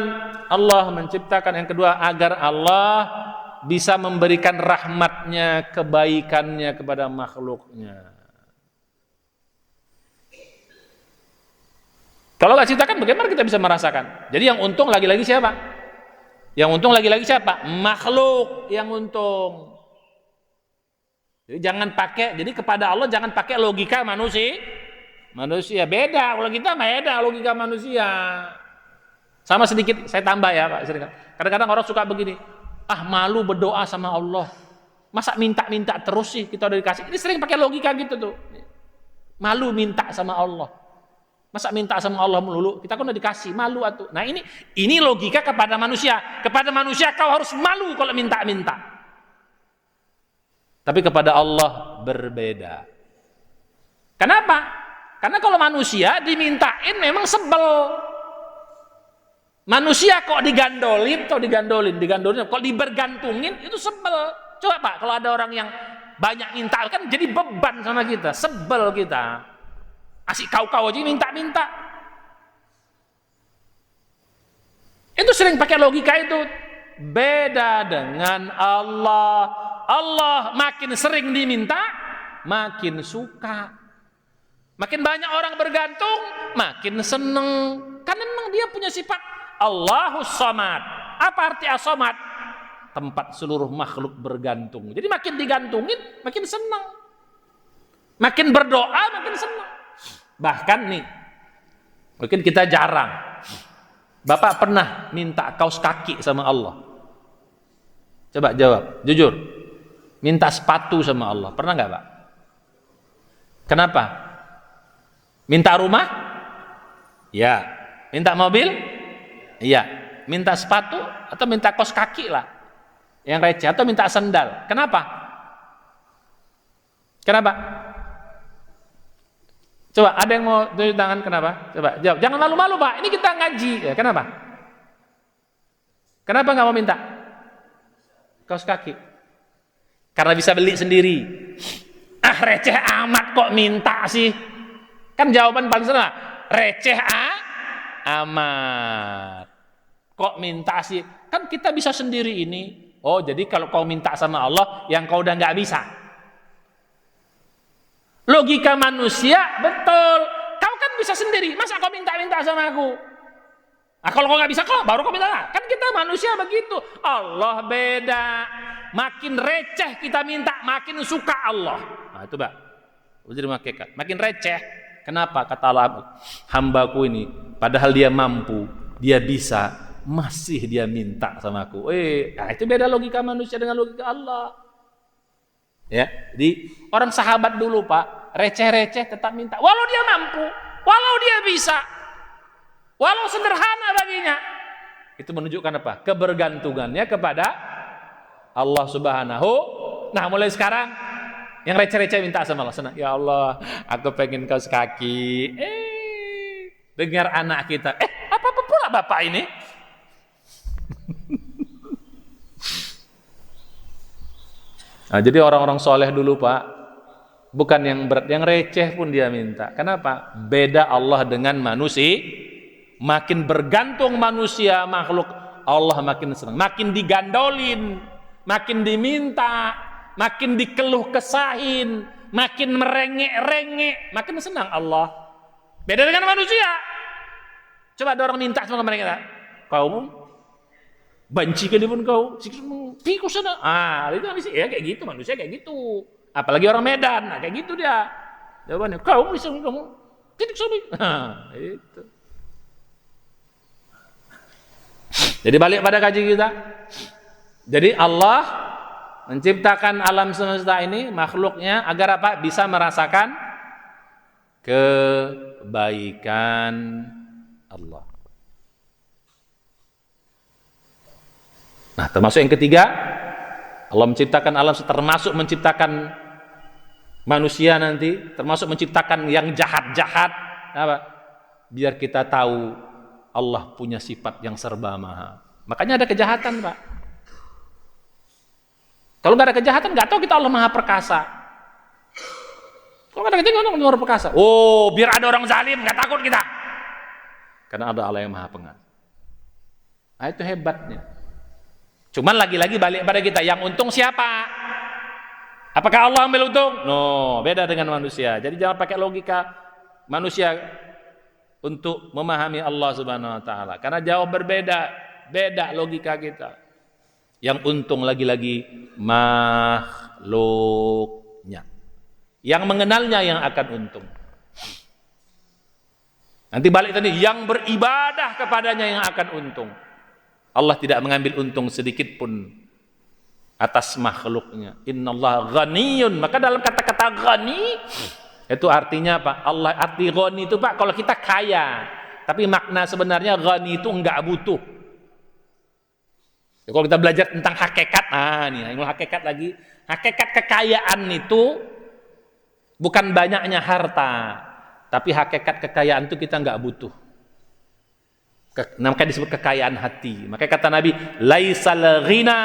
Allah menciptakan yang kedua agar Allah bisa memberikan rahmatnya, kebaikannya kepada makhluknya. Kalau nggak ciptakan, bagaimana kita bisa merasakan? Jadi yang untung lagi-lagi siapa? Yang untung lagi-lagi siapa? Makhluk yang untung. Jadi jangan pakai, jadi kepada Allah jangan pakai logika manusia. Beda, kalau kita beda logika manusia. Sama sedikit saya tambah ya Pak. Kadang-kadang orang suka begini, malu berdoa sama Allah. Masa minta-minta terus sih kita udah dikasih. Ini sering pakai logika gitu tuh. Malu minta sama Allah. Masa minta sama Allah melulu? Kita kan udah dikasih, malu atuh. Nah ini logika kepada manusia. Kepada manusia kau harus malu kalau minta-minta. Tapi kepada Allah berbeda. Kenapa? Karena kalau manusia dimintain memang sebel. Manusia kok digandolin, kok dibergantungin itu sebel. Coba Pak, kalau ada orang yang banyak minta kan jadi beban sama kita, sebel kita. Asik kau aja minta-minta. Itu sering pakai logika itu. Beda dengan Allah. Allah makin sering diminta, makin suka. Makin banyak orang bergantung, makin seneng. Karena memang dia punya sifat Allahus Samad. Apa arti as-samad? Tempat seluruh makhluk bergantung. Jadi makin digantungin, makin senang. Makin berdoa, makin senang. Bahkan nih, mungkin kita jarang. Bapak pernah minta kaos kaki sama Allah? Coba jawab, jujur. Minta sepatu sama Allah, pernah nggak Pak? Kenapa? Minta rumah? Ya. Minta mobil? Iya. Minta sepatu atau minta kaos kaki lah? Yang receh atau minta sandal? Kenapa? Kenapa? Coba ada yang mau tunjuk tangan kenapa? Coba jawab. Jangan malu-malu Pak, ini kita ngaji. Ya, kenapa? Kenapa nggak mau minta kaos kaki? Karena bisa beli sendiri. Receh amat kok minta sih. Kan jawaban paling sederhana. Receh amat. Kok minta sih? Kan kita bisa sendiri ini. Oh jadi kalau kau minta sama Allah yang kau udah nggak bisa. Logika manusia betul. Kau kan bisa sendiri. Masa kau minta-minta sama aku? Kalau kau nggak bisa, baru kau minta. Kan kita manusia begitu. Allah beda. Makin receh kita minta, makin suka Allah. Nah itu Pak. Jadi makin receh. Kenapa? Kata Allah, hambaku ini, padahal dia mampu, dia bisa, masih dia minta sama aku. Itu beda logika manusia dengan logika Allah. Ya, jadi orang sahabat dulu Pak, receh-receh tetap minta, walau dia mampu, walau dia bisa, walau sederhana baginya. Itu menunjukkan apa? Kebergantungannya kepada Allah Subhanahu. Nah, mulai sekarang yang receh-receh minta sama Allah, senang. Ya Allah, aku pengen kaos kaki. Dengar anak kita, apa pula Bapak ini? Nah, jadi orang-orang soleh dulu Pak, bukan yang berat, yang receh pun dia minta. Kenapa? Beda Allah dengan manusia. Makin bergantung manusia makhluk, Allah makin senang. Makin digandolin, makin diminta, makin dikeluh kesahin, makin merengek-rengek, makin senang Allah. Beda dengan manusia. Coba ada orang minta sama mereka, kau banci ke dia pun kau, piku sana. Itu manusia ya kayak gitu, manusia kayak gitu. Apalagi orang Medan, kayak gitu dia. Jawabannya, kau bisa kamu titik sana. Itu. Jadi balik pada kaji kita. Jadi Allah menciptakan alam semesta ini, makhluknya agar apa? Bisa merasakan kebaikan Allah. Nah, termasuk yang ketiga, Allah menciptakan alam termasuk menciptakan manusia nanti, termasuk menciptakan yang jahat-jahat, apa? Biar kita tahu Allah punya sifat yang serba maha. Makanya ada kejahatan, Pak. Kalau nggak ada kejahatan, nggak tahu kita Allah maha perkasa. Kalau nggak ada kejahatan, Allah maha perkasa. Oh, biar ada orang zalim, nggak takut kita. Karena ada Allah yang maha pengasih. Nah, itu hebatnya. Cuman lagi-lagi balik pada kita, yang untung siapa? Apakah Allah ambil untung? No, beda dengan manusia. Jadi jangan pakai logika manusia untuk memahami Allah Subhanahu wa taala. Karena jauh berbeda, beda logika kita. Yang untung lagi-lagi makhluknya. Yang mengenalnya yang akan untung. Nanti balik tadi, yang beribadah kepadanya yang akan untung. Allah tidak mengambil untung sedikit pun atas makhluknya. Innallaha ghaniyun. Maka dalam kata-kata ghani itu artinya apa? Allah arti ghani itu, Pak, kalau kita kaya. Tapi makna sebenarnya ghani itu enggak butuh. Ya, kalau kita belajar tentang hakikat, nih ilmu hakikat lagi. Hakikat kekayaan itu bukan banyaknya harta, tapi hakikat kekayaan itu kita enggak butuh. Namanya disebut kekayaan hati. Makanya kata Nabi, laisal ghina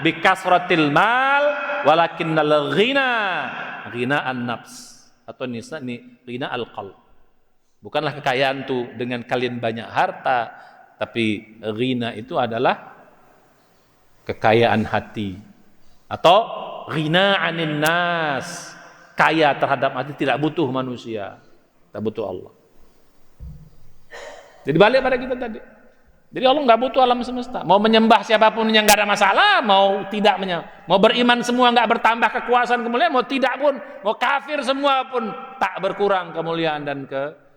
bikasratil mal walakinnal ghina ghina'an nafs, atau ghina al-qalb. Bukanlah kekayaan itu dengan kalian banyak harta, tapi ghina itu adalah kekayaan hati, atau ghina'anin nas, kaya terhadap hati, tidak butuh manusia, tidak butuh Allah. Jadi balik pada kita tadi. Jadi Allah nggak butuh alam semesta. Mau menyembah siapapun yang nggak ada masalah, mau tidak menyembah, mau beriman semua nggak bertambah kekuasaan kemuliaan, mau tidak pun, mau kafir semua pun tak berkurang kemuliaan dan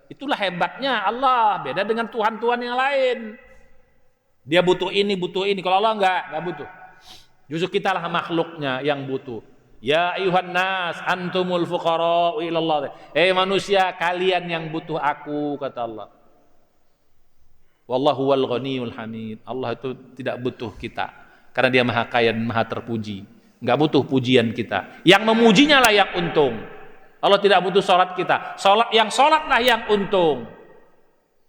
itulah hebatnya Allah. Beda dengan Tuhan-Tuhan yang lain. Dia butuh ini. Kalau Allah nggak butuh. Justru kita lah makhluknya yang butuh. Ya ayuhan nas antumul fuqara ilallah. Manusia, kalian yang butuh aku, kata Allah. Wallahu wal ghaniyul hamid. Allah itu tidak butuh kita karena dia maha kaya dan maha terpuji. Enggak butuh pujian kita. Yang memujinya lah yang untung. Allah tidak butuh salat kita. Salatlah yang untung.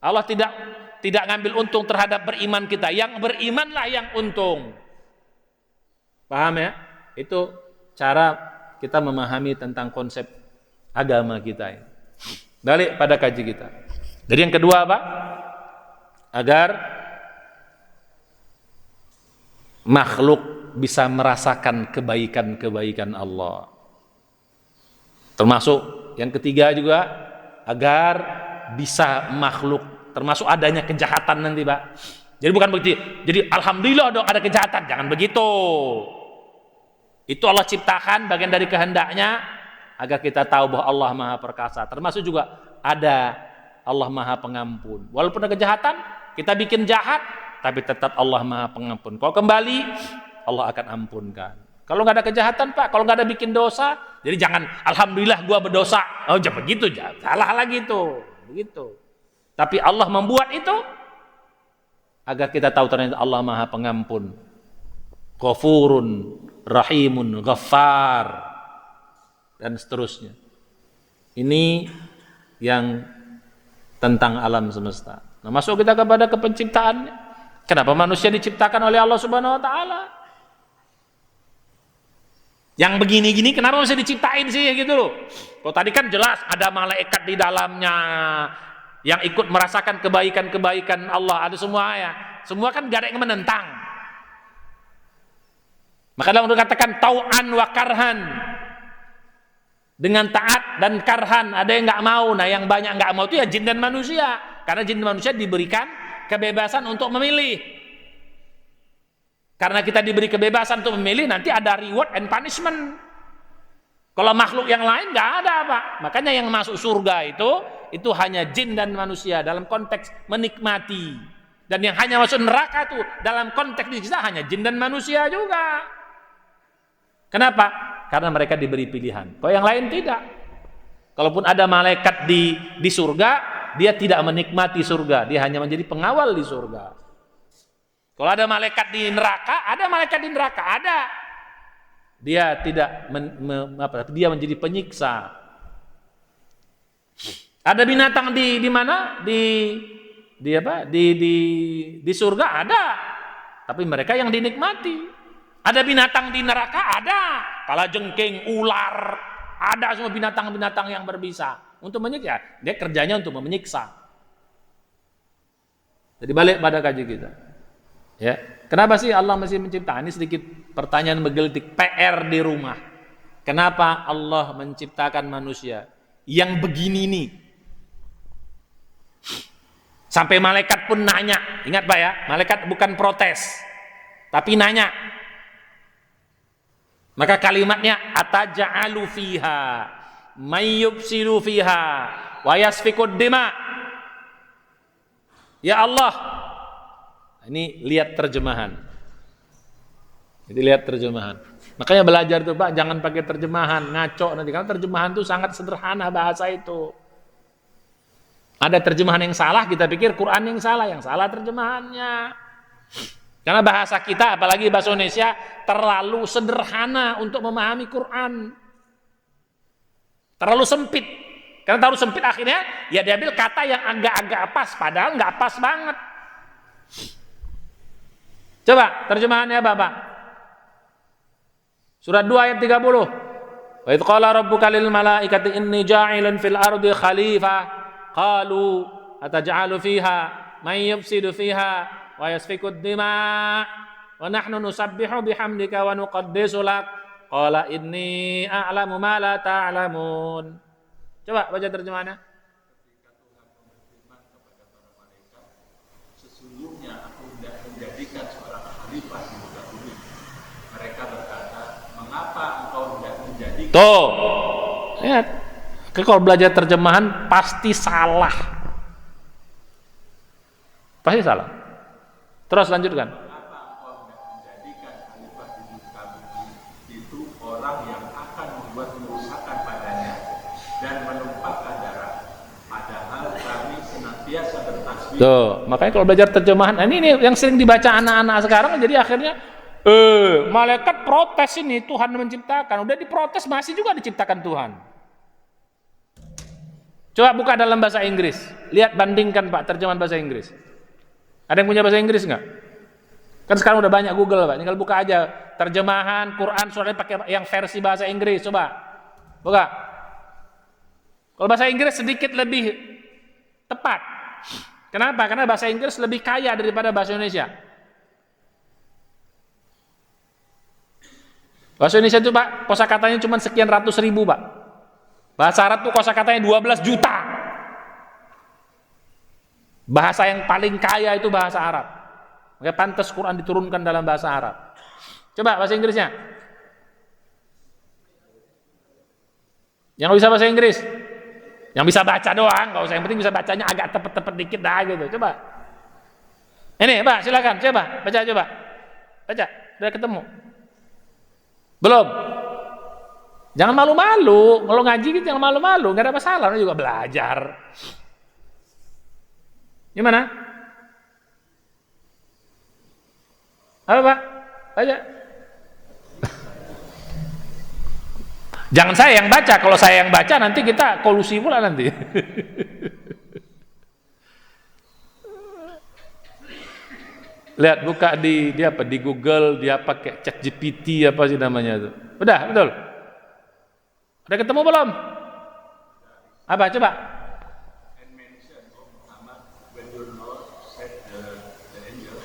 Allah tidak ngambil untung terhadap beriman kita. Yang berimanlah yang untung. Paham ya? Itu cara kita memahami tentang konsep agama kita. Balik pada kaji kita. Jadi yang kedua apa? Agar makhluk bisa merasakan kebaikan-kebaikan Allah. Termasuk yang ketiga juga, agar bisa makhluk, termasuk adanya kejahatan nanti, Pak. Jadi bukan begitu. Jadi alhamdulillah dong ada kejahatan, jangan begitu. Itu Allah ciptakan bagian dari kehendaknya agar kita tahu bahwa Allah Maha Perkasa. Termasuk juga ada Allah Maha Pengampun. Walaupun ada kejahatan, kita bikin jahat, tapi tetap Allah Maha Pengampun. Kalau kembali, Allah akan ampunkan. Kalau nggak ada kejahatan, Pak, kalau nggak ada bikin dosa, jadi jangan alhamdulillah gua berdosa. Oh, jangan begitu, salah lagi itu. Begitu. Tapi Allah membuat itu agar kita tahu ternyata Allah Maha Pengampun. Ghafurun, Rahimun, Ghaffar, dan seterusnya. Ini yang tentang alam semesta. Nah, masuk kita kepada kepenciptaannya. Kenapa manusia diciptakan oleh Allah Subhanahu wa taala? Yang begini-gini kenapa masih diciptain sih gitu loh. Kalau tadi kan jelas ada malaikat di dalamnya yang ikut merasakan kebaikan-kebaikan Allah, ada semua ya. Semua kan gak ada yang menentang. Maka Allah katakan tau'an wa karhan. Dengan taat dan karhan, ada yang nggak mau. Nah, yang banyak nggak mau itu ya jin dan manusia. Karena jin dan manusia diberikan kebebasan untuk memilih. Karena kita diberi kebebasan untuk memilih, nanti ada reward and punishment. Kalau makhluk yang lain nggak ada, Pak. Makanya yang masuk surga itu hanya jin dan manusia dalam konteks menikmati. Dan yang hanya masuk neraka itu dalam konteks kita hanya jin dan manusia juga. Kenapa? Karena mereka diberi pilihan. Kalau yang lain tidak. Kalaupun ada malaikat di surga, dia tidak menikmati surga. Dia hanya menjadi pengawal di surga. Kalau ada malaikat di neraka, ada malaikat di neraka, ada. Dia tidak dia menjadi penyiksa. Ada binatang di mana? Di surga ada. Tapi mereka yang dinikmati. Ada binatang di neraka, ada. Kalajengking, ular, ada semua binatang-binatang yang berbisa untuk menyiksa. Dia kerjanya untuk menyiksa. Jadi balik pada kaji kita. Ya, kenapa sih Allah masih menciptakan? Ini sedikit pertanyaan menggelitik, PR di rumah. Kenapa Allah menciptakan manusia yang begini nih? Sampai malaikat pun nanya. Ingat Pak ya, malaikat bukan protes, tapi nanya. Maka kalimatnya ataja'alu fiha may yufsidu fiha wa yasfikud dima. Ya Allah, ini lihat terjemahan. Jadi lihat terjemahan. Makanya belajar tuh Pak, jangan pakai terjemahan ngaco nanti. Karena terjemahan tuh sangat sederhana bahasa itu. Ada terjemahan yang salah, kita pikir Quran yang salah terjemahannya. Karena bahasa kita, apalagi bahasa Indonesia, terlalu sederhana untuk memahami Quran. Terlalu sempit. Karena terlalu sempit akhirnya, ya diambil kata yang agak-agak pas, padahal nggak pas banget. Coba terjemahannya Bapak. Surat 2 ayat 30. Wa idz qala rabbuka lil malaikati inni ja'ilun fil ardi khalifah qalu ataj'alu fiha may yufsidu fiha wa yasfikud dima wa nahnu nusabbihu bihamdika wa nuqaddisu lak qala inni a'lamu ma la ta'lamun. Coba baca terjemahannya. Sesungguhnya aku hendak menjadikan seorang khalifah di muka bumi. Mereka berkata, mengapa engkau hendak menjadikan? Tuh, lihat. Kalau belajar terjemahan pasti salah. Pasti salah. Terus lanjutkan. Mengapa engkau hendak menjadikan khalifah di muka bumi itu orang yang akan membuat kerusakan padanya dan menumpahkan darah. Padahal kami senantiasa bertasbih. Tuh, makanya kalau belajar terjemahan, ini yang sering dibaca anak-anak sekarang, jadi akhirnya malaikat protes ini Tuhan menciptakan, udah diprotes masih juga diciptakan Tuhan. Coba buka dalam bahasa Inggris, lihat bandingkan Pak terjemahan bahasa Inggris. Ada yang punya bahasa Inggris nggak? Kan sekarang udah banyak Google Pak, tinggal buka aja terjemahan Quran suratnya pakai yang versi bahasa Inggris, coba buka. Kalau bahasa Inggris sedikit lebih tepat. Kenapa? Karena bahasa Inggris lebih kaya daripada bahasa Indonesia. Bahasa Indonesia itu Pak, kosakatanya cuma sekian ratus ribu Pak. Bahasa Arab tuh kosakatanya 12 juta. Bahasa yang paling kaya itu bahasa Arab. Makanya pantas Quran diturunkan dalam bahasa Arab. Coba bahasa Inggrisnya. Yang bisa bahasa Inggris? Yang bisa baca doang, nggak usah, yang penting bisa bacanya agak tepet-tepet dikit dah gitu. Coba. Ini Pak, silakan coba, baca coba. Baca, udah ketemu. Belum? Jangan malu-malu, kalau ngaji gitu jangan malu-malu, nggak ada masalah, orang juga belajar. Gimana? Apa Pak? Baca. Jangan saya yang baca, kalau saya yang baca nanti kita kolusi pula nanti. Lihat, buka di Google, dia pakai ChatGPT apa sih namanya itu. Udah, betul. Udah ketemu belum? Apa coba? And mention of Muhammad when your Lord said the angel,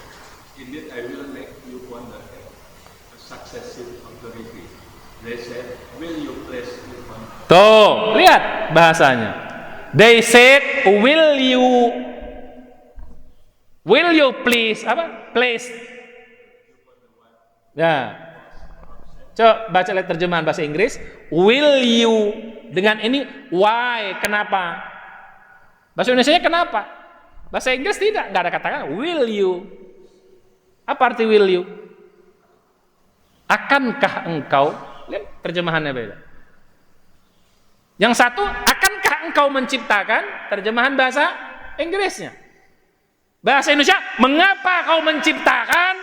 indeed I will make you wonder a successive authority. They said, will you place me on? Tuh, lihat bahasanya. They said, will you please apa? Place. Ya. Coba baca lihat terjemahan bahasa Inggris. Will you dengan ini why? Kenapa? Bahasa Indonesianya kenapa? Bahasa Inggris tidak, nggak ada kata will you. Apa arti will you? Akankah engkau? Lihat terjemahannya beda. Yang satu, akankah engkau menciptakan? Terjemahan bahasa Inggrisnya. Bahasa Indonesia, mengapa kau menciptakan?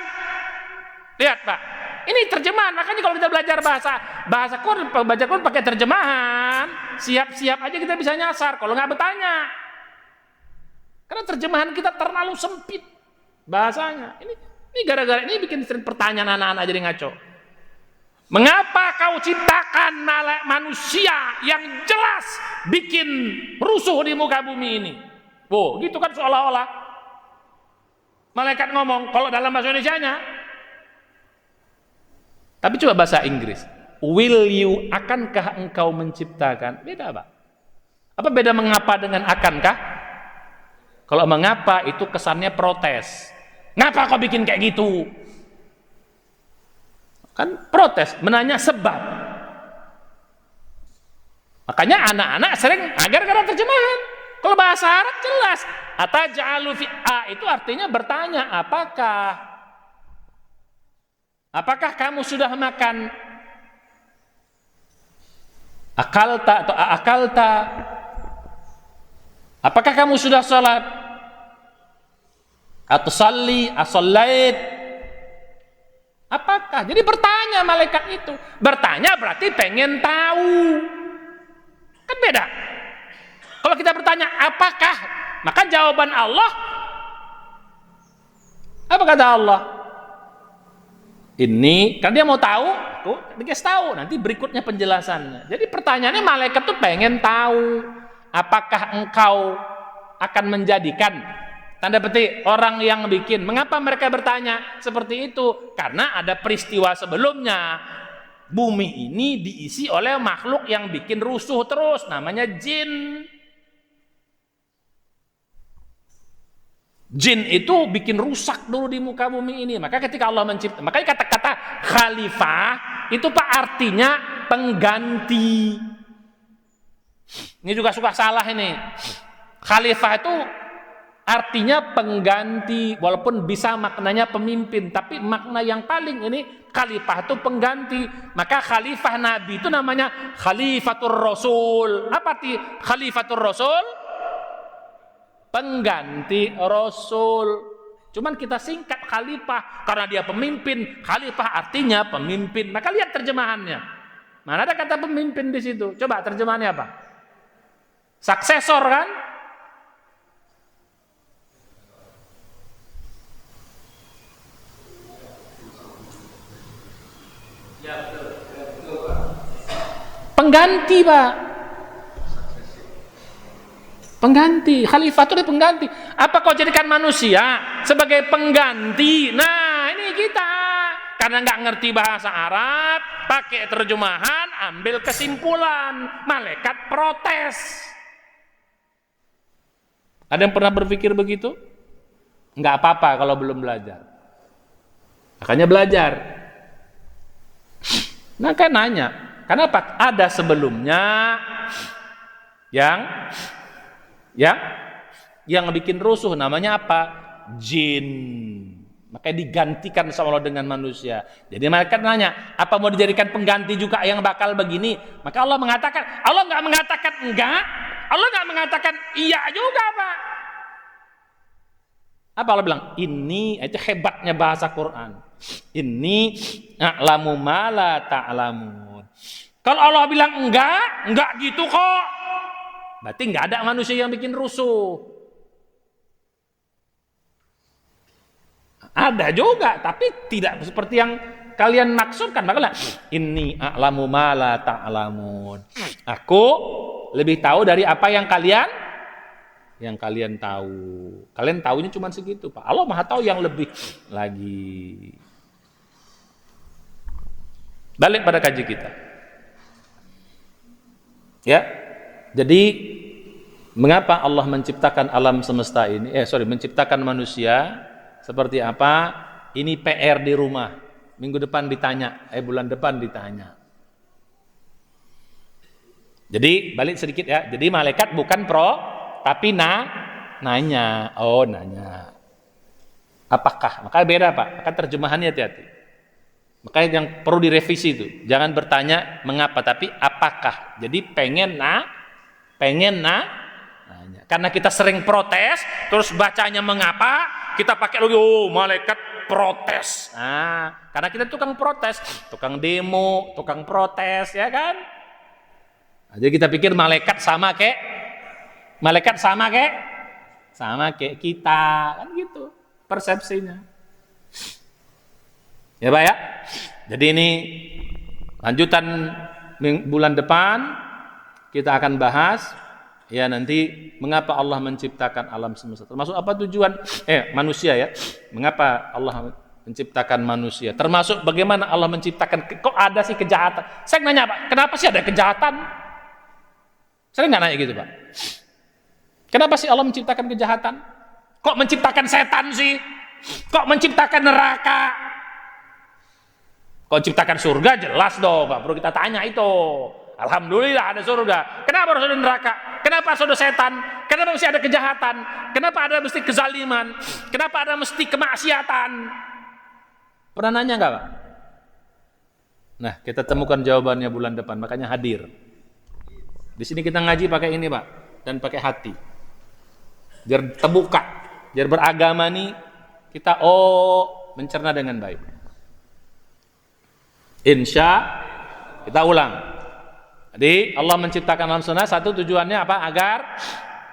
Lihat Pak, ini terjemahan. Makanya kalau kita belajar bahasa Quran, baca Quran pakai terjemahan, siap-siap aja kita bisa nyasar. Kalau nggak bertanya, karena terjemahan kita terlalu sempit bahasanya. Ini gara-gara ini bikin pertanyaan anak-anak jadi ngaco. Mengapa kau ciptakan manusia yang jelas bikin rusuh di muka bumi ini? Wow, gitu kan seolah-olah malaikat ngomong. Kalau dalam bahasa Indonesianya, tapi coba bahasa Inggris. Will you, akankah engkau menciptakan? Beda Pak. Apa beda mengapa dengan akankah? Kalau mengapa itu kesannya protes. Ngapa kau bikin kayak gitu? Kan protes, menanya sebab. Makanya anak-anak sering gara-gara terjemahan. Kalau bahasa Arab jelas. Ataj'alu fi itu artinya bertanya, apakah kamu sudah makan? Akalta atau akalta? Apakah kamu sudah sholat? Atau salli, asallait? Apakah? Jadi bertanya malaikat itu. Bertanya berarti pengen tahu. Kan beda. Kalau kita bertanya apakah, maka jawaban Allah, apa kata Allah? Ini, kan dia mau tahu, tuh dikasih tahu. Nanti berikutnya penjelasannya. Jadi pertanyaannya malaikat tuh pengen tahu, apakah engkau akan menjadikan, tanda petik, orang yang bikin. Mengapa mereka bertanya seperti itu? Karena ada peristiwa sebelumnya. Bumi ini diisi oleh makhluk yang bikin rusuh terus, namanya jin. Jin itu bikin rusak dulu di muka bumi ini. Maka ketika Allah mencipta, makanya kata-kata khalifah itu Pak artinya pengganti. Ini juga suka salah ini. Khalifah itu artinya pengganti, walaupun bisa maknanya pemimpin, tapi makna yang paling ini khalifah itu pengganti. Maka khalifah Nabi itu namanya Khalifatur Rasul. Apa arti Khalifatur Rasul? Pengganti Rasul. Cuman kita singkat khalifah karena dia pemimpin. Khalifah artinya pemimpin. Maka lihat terjemahannya. Mana ada kata pemimpin di situ? Coba terjemahannya apa? Suksesor kan? Pengganti Pak. Pengganti, khalifah itu pengganti. Apa kau jadikan manusia sebagai pengganti? Nah, ini kita karena nggak ngerti bahasa Arab, pakai terjemahan, ambil kesimpulan. Malaikat protes. Ada yang pernah berpikir begitu? Nggak apa-apa kalau belum belajar. Makanya belajar. Nah, kan nanya, kenapa? Ada sebelumnya yang bikin rusuh, namanya apa? Jin. Makanya digantikan sama Allah dengan manusia. Jadi malaikat nanya, apa mau dijadikan pengganti juga yang bakal begini? Maka Allah mengatakan, Allah nggak mengatakan enggak, Allah nggak mengatakan iya juga Pak. Apa Allah bilang? Ini itu hebatnya bahasa Quran. Ini a'lamu ma la ta'lamun. Kalau Allah bilang enggak gitu kok. Berarti nggak ada manusia yang bikin rusuh. Ada juga, tapi tidak seperti yang kalian maksudkan. Makanya inni a'lamu ma la ta'lamun. Aku lebih tahu dari apa yang kalian tahu. Kalian tahunya cuma segitu, Pak. Allah Maha tahu yang lebih lagi. Balik pada kaji kita. Ya. Jadi mengapa Allah menciptakan alam semesta ini? Menciptakan manusia seperti apa? Ini PR di rumah. Minggu depan ditanya, bulan depan ditanya. Jadi balik sedikit ya. Jadi malaikat bukan tapi nanya. Oh, nanya. Apakah? Maka beda, Pak. Maka terjemahannya hati-hati. Makanya yang perlu direvisi itu. Jangan bertanya mengapa, tapi apakah. Jadi pengen nanya. Karena kita sering protes, terus bacanya mengapa, kita pakai lagi, oh malaikat protes. Nah, karena kita tukang protes, tukang demo, tukang protes, ya kan? Nah, jadi kita pikir malaikat sama kayak kita, kan gitu persepsinya. Ya Pak ya. Jadi ini lanjutan bulan depan kita akan bahas ya nanti mengapa Allah menciptakan alam semesta. Termasuk apa tujuan manusia ya. Mengapa Allah menciptakan manusia? Termasuk bagaimana Allah menciptakan, kok ada sih kejahatan? Saya nanya Pak, kenapa sih ada kejahatan? Saya nggak nanya gitu Pak. Kenapa sih Allah menciptakan kejahatan? Kok menciptakan setan sih? Kok menciptakan neraka? Kok menciptakan surga? Jelas dong, nggak perlu kita tanya itu. Alhamdulillah ada surga. Kenapa harus ada neraka? Kenapa harus ada setan? Kenapa mesti ada kejahatan? Kenapa ada mesti kezaliman? Kenapa ada mesti kemaksiatan? Pernah nanya nggak Pak? Nah, kita temukan jawabannya bulan depan, makanya hadir. Di sini kita ngaji pakai ini Pak, dan pakai hati. Biar terbuka, biar beragama nih kita mencerna dengan baik. Insya kita ulang. Jadi Allah menciptakan alam semesta, satu tujuannya apa? Agar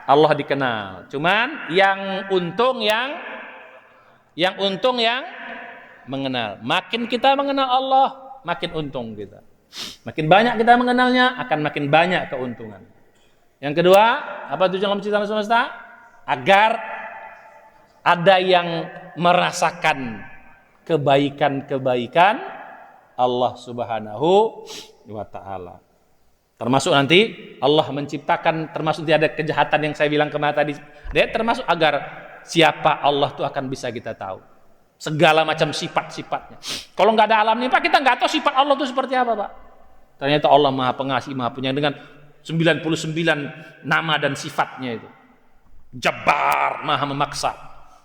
Allah dikenal. Cuman yang untung yang mengenal. Makin kita mengenal Allah, makin untung kita. Makin banyak kita mengenalnya, akan makin banyak keuntungan. Yang kedua, apa tujuan Allah menciptakan alam semesta? Agar ada yang merasakan kebaikan-kebaikan Allah Subhanahu wa ta'ala. Termasuk nanti Allah menciptakan, termasuk tidak ada kejahatan yang saya bilang kemarin tadi, termasuk agar siapa Allah itu akan bisa kita tahu. Segala macam sifat-sifatnya. Kalau nggak ada alam ini Pak, kita nggak tahu sifat Allah itu seperti apa Pak. Ternyata Allah Maha Pengasih, Maha Penyayang dengan 99 nama dan sifatnya itu. Jabbar, Maha Memaksa.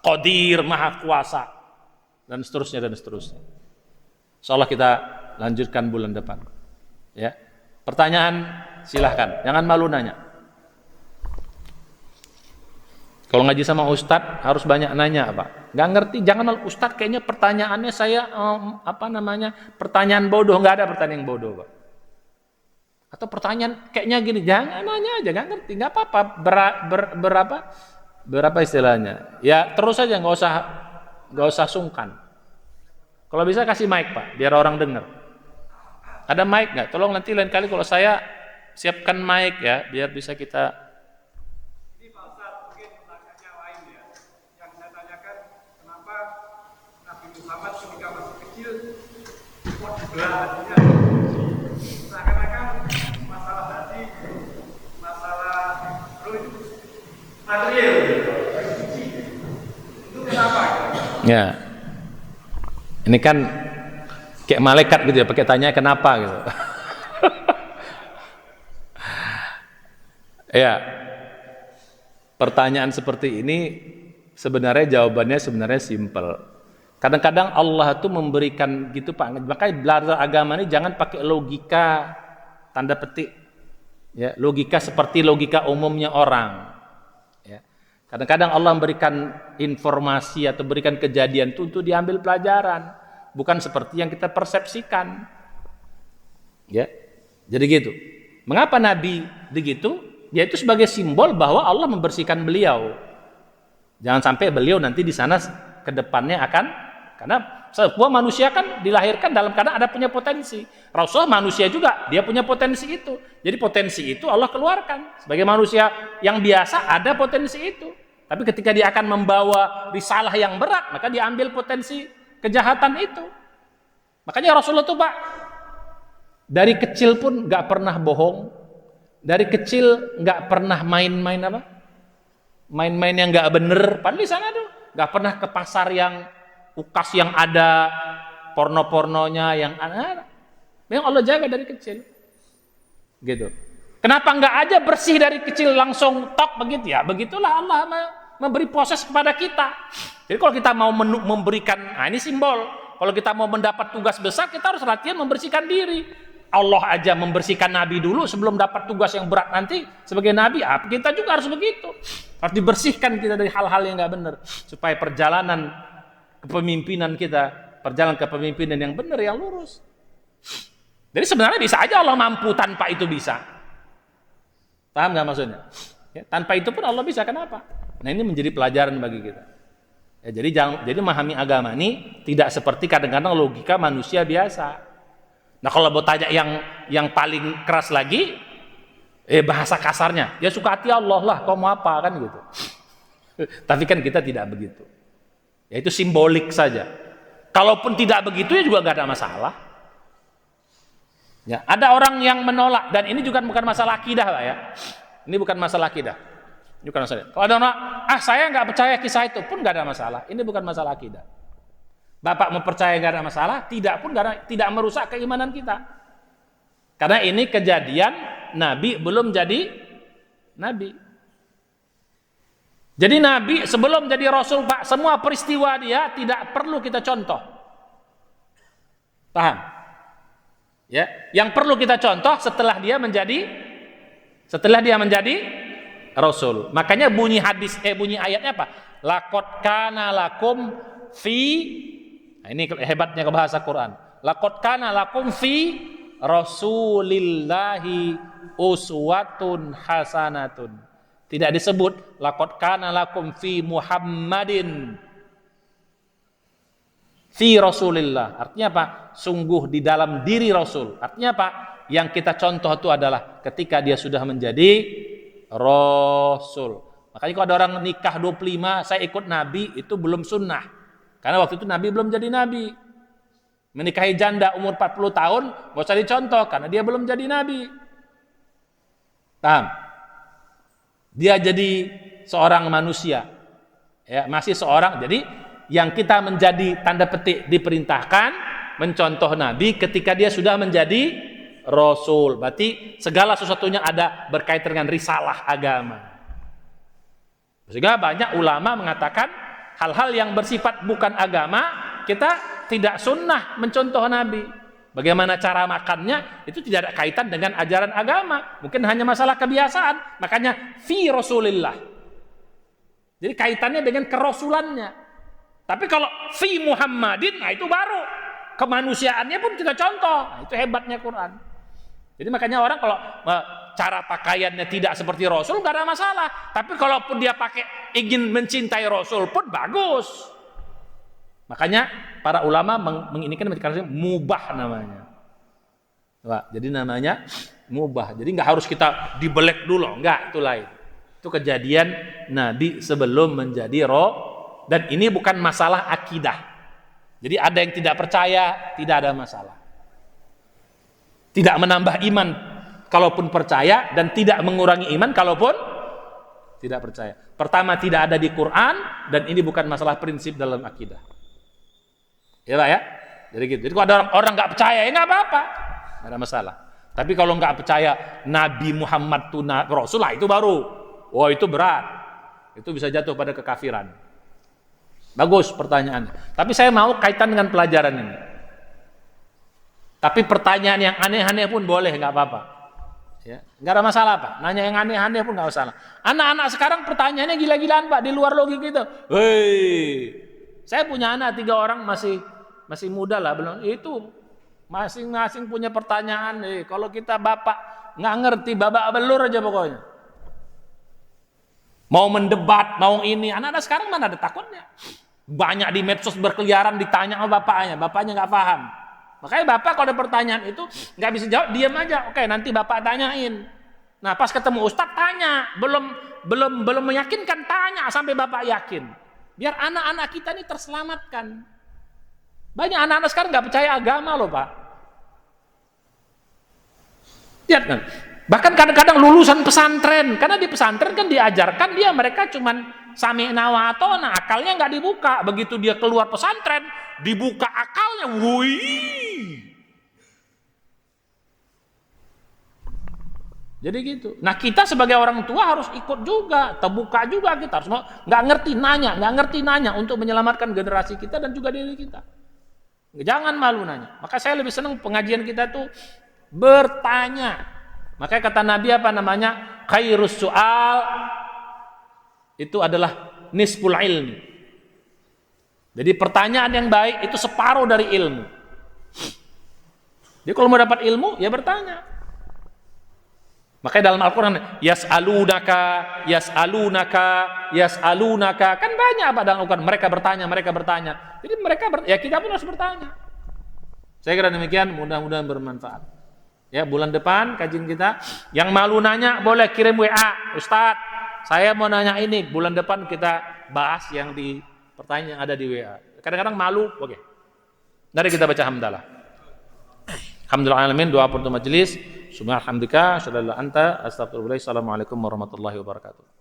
Qadir, Maha Kuasa. Dan seterusnya. Insyaallah kita lanjutkan bulan depan. Ya. Pertanyaan silahkan, jangan malu nanya. Kalau ngaji sama Ustadz harus banyak nanya Pak. Nggak ngerti, jangan malu. Ustadz kayaknya pertanyaannya saya pertanyaan bodoh. Nggak ada pertanyaan yang bodoh Pak. Atau pertanyaan kayaknya gini, jangan nanya aja, nggak ngerti, nggak apa-apa. Berapa istilahnya? Ya terus aja, nggak usah sungkan. Kalau bisa kasih mic Pak, biar orang dengar. Ada mic nggak? Tolong nanti lain kali kalau saya siapkan mic ya, biar bisa kita. Ini Pak Ustadz, mungkin pertanyaannya lain ya. Yang saya tanyakan, kenapa Nabi Muhammad ketika masih kecil kok dibelah hatinya? Seakan-akan masalah hati, masalah material, itu kenapa? Ya, ini kan kayak malaikat gitu ya, pakai tanya kenapa gitu. Ya, pertanyaan seperti ini sebenarnya jawabannya simpel. Kadang-kadang Allah tuh memberikan gitu Pak. Makanya belajar agama ini jangan pakai logika tanda petik. Ya, logika seperti logika umumnya orang. Ya. Kadang-kadang Allah memberikan informasi atau berikan kejadian itu untuk diambil pelajaran. Bukan seperti yang kita persepsikan. Ya. Jadi gitu. Mengapa Nabi begitu? Yaitu sebagai simbol bahwa Allah membersihkan beliau. Jangan sampai beliau nanti di sana ke depannya akan, karena sebuah manusia kan dilahirkan dalam keadaan ada punya potensi. Rasulullah manusia juga, dia punya potensi itu. Jadi potensi itu Allah keluarkan. Sebagai manusia yang biasa ada potensi itu. Tapi ketika dia akan membawa risalah yang berat, maka dia ambil potensi kejahatan itu. Makanya Rasulullah tuh Pak, dari kecil pun gak pernah bohong. Dari kecil gak pernah main-main apa? Main-main yang gak bener. Padahal di sana tuh gak pernah ke pasar yang UKAS yang ada porno-pornonya yang ada. Memang Allah jaga dari kecil. Gitu. Kenapa nggak aja bersih dari kecil langsung tok begitu ya? Begitulah Allah memberi proses kepada kita. Jadi kalau kita mau memberikan, nah ini simbol. Kalau kita mau mendapat tugas besar, kita harus latihan membersihkan diri. Allah aja membersihkan Nabi dulu sebelum dapat tugas yang berat nanti sebagai Nabi, kita juga harus begitu. Harus dibersihkan kita dari hal-hal yang nggak benar supaya perjalanan kepemimpinan kita, perjalanan kepemimpinan yang benar, yang lurus. Jadi sebenarnya bisa aja Allah mampu tanpa itu bisa. Paham nggak maksudnya? Ya, tanpa itu pun Allah bisa, kenapa? Nah ini menjadi pelajaran bagi kita. Ya, jadi memahami agama ini tidak seperti kadang-kadang logika manusia biasa. Nah kalau mau tanya yang paling keras lagi, bahasa kasarnya, ya suka hati Allah lah, kau mau apa kan gitu. Tapi kan kita tidak begitu. Ya itu simbolik saja. Kalaupun tidak begitu ya juga nggak ada masalah. Ya, ada orang yang menolak, dan ini juga bukan masalah akidah Pak ya. Ini bukan masalah akidah. Ini bukan masalah. Kalau ada orang, saya nggak percaya kisah itu pun nggak ada masalah. Ini bukan masalah akidah. Bapak mempercaya nggak ada masalah, tidak merusak keimanan kita. Karena ini kejadian Nabi belum jadi Nabi. Jadi Nabi sebelum jadi Rasul Pak, semua peristiwa dia tidak perlu kita contoh. Paham? Ya, yang perlu kita contoh setelah dia menjadi Rasul. Makanya bunyi ayatnya apa? Laqad kana lakum fi. Nah, ini hebatnya ke bahasa Quran. Laqad kana lakum fi Rasulillahi uswatun hasanatun. Tidak disebut laqad kana lakum fi Muhammadin fi Rasulillah. Artinya apa? Sungguh di dalam diri Rasul. Artinya apa? Yang kita contoh itu adalah ketika dia sudah menjadi Rasul. Makanya kalau ada orang nikah 25, saya ikut Nabi, itu belum sunnah. Karena waktu itu Nabi belum jadi Nabi. Menikahi janda umur 40 tahun, gak usah dicontoh, karena dia belum jadi Nabi. Paham? Dia jadi seorang manusia. Ya, masih seorang. Jadi yang kita menjadi tanda petik diperintahkan mencontoh Nabi ketika dia sudah menjadi Rasul. Berarti segala sesuatunya ada berkaitan dengan risalah agama. Sehingga banyak ulama mengatakan hal-hal yang bersifat bukan agama, kita tidak sunnah mencontoh Nabi. Bagaimana cara makannya, itu tidak ada kaitan dengan ajaran agama. Mungkin hanya masalah kebiasaan. Makanya, fi Rasulillah. Jadi kaitannya dengan kerasulannya. Tapi kalau fi Muhammadin, nah itu baru. Kemanusiaannya pun kita contoh. Nah, itu hebatnya Quran. Jadi makanya orang kalau cara pakaiannya tidak seperti Rasul, nggak ada masalah. Tapi kalaupun dia pakai ingin mencintai Rasul pun bagus. Makanya para ulama menginikan mubah namanya. Wah, jadi namanya mubah. Jadi nggak harus kita dibelek dulu, nggak, itu lain. Itu kejadian Nabi sebelum menjadi dan ini bukan masalah akidah. Jadi ada yang tidak percaya, tidak ada masalah. Tidak menambah iman kalaupun percaya, dan tidak mengurangi iman kalaupun tidak percaya. Pertama, tidak ada di Quran, dan ini bukan masalah prinsip dalam akidah. Ya Pak ya? Jadi gitu. Jadi kalau ada orang nggak percaya, ya nggak apa-apa, nggak ada masalah. Tapi kalau nggak percaya Nabi Muhammad itu Rasul, lah itu baru, wah itu berat, itu bisa jatuh pada kekafiran. Bagus pertanyaannya. Tapi saya mau kaitan dengan pelajaran ini. Tapi pertanyaan yang aneh-aneh pun boleh, nggak apa-apa. Ya, nggak ada masalah Pak. Nanya yang aneh-aneh pun nggak masalah. Anak-anak sekarang pertanyaannya gila-gilaan Pak, di luar logik itu. Saya punya anak 3 orang masih muda lah, belum itu masing-masing punya pertanyaan. Kalau kita bapak nggak ngerti, babak belur aja pokoknya. Mau mendebat, mau ini. Anak-anak sekarang mana ada takutnya. Banyak di medsos berkeliaran ditanya sama bapaknya nggak paham. Makanya bapak kalau ada pertanyaan itu nggak bisa jawab, diam aja. Oke, nanti bapak tanyain. Nah, pas ketemu ustadz tanya, belum meyakinkan, tanya sampai bapak yakin. Biar anak-anak kita ini terselamatkan. Banyak anak-anak sekarang nggak percaya agama loh Pak. Lihat kan? Bahkan kadang-kadang lulusan pesantren, karena di pesantren kan diajarkan mereka cuman sami'na wa ata'na, akalnya nggak dibuka. Begitu dia keluar pesantren, dibuka akalnya, wih. Jadi gitu. Nah kita sebagai orang tua harus ikut juga, terbuka juga, kita harus nggak ngerti nanya untuk menyelamatkan generasi kita dan juga diri kita. Jangan malu nanya. Maka saya lebih senang pengajian kita tuh Bertanya. Makanya kata Nabi apa namanya? Khairus su'al itu adalah nisful ilmi. Jadi pertanyaan yang baik itu separuh dari ilmu. Jadi kalau mau dapat ilmu, ya bertanya. Makanya dalam Al-Quran, yas'alunaka, yas'alunaka, yas'alunaka. Kan banyak apa dalam Al-Quran, mereka bertanya. Jadi ya kita pun harus bertanya. Saya kira demikian, mudah-mudahan bermanfaat. Ya, bulan depan kajian kita, yang malu nanya boleh kirim WA, Ustadz, saya mau nanya ini, bulan depan kita bahas yang di pertanyaan yang ada di WA. Kadang-kadang malu, oke. Mari kita baca hamdalah. Alhamdulillah alamin, doa penutup majelis. Subhanallah, alhamdulillah, syadallah anta, astagfirullah, assalamualaikum warahmatullahi wabarakatuh.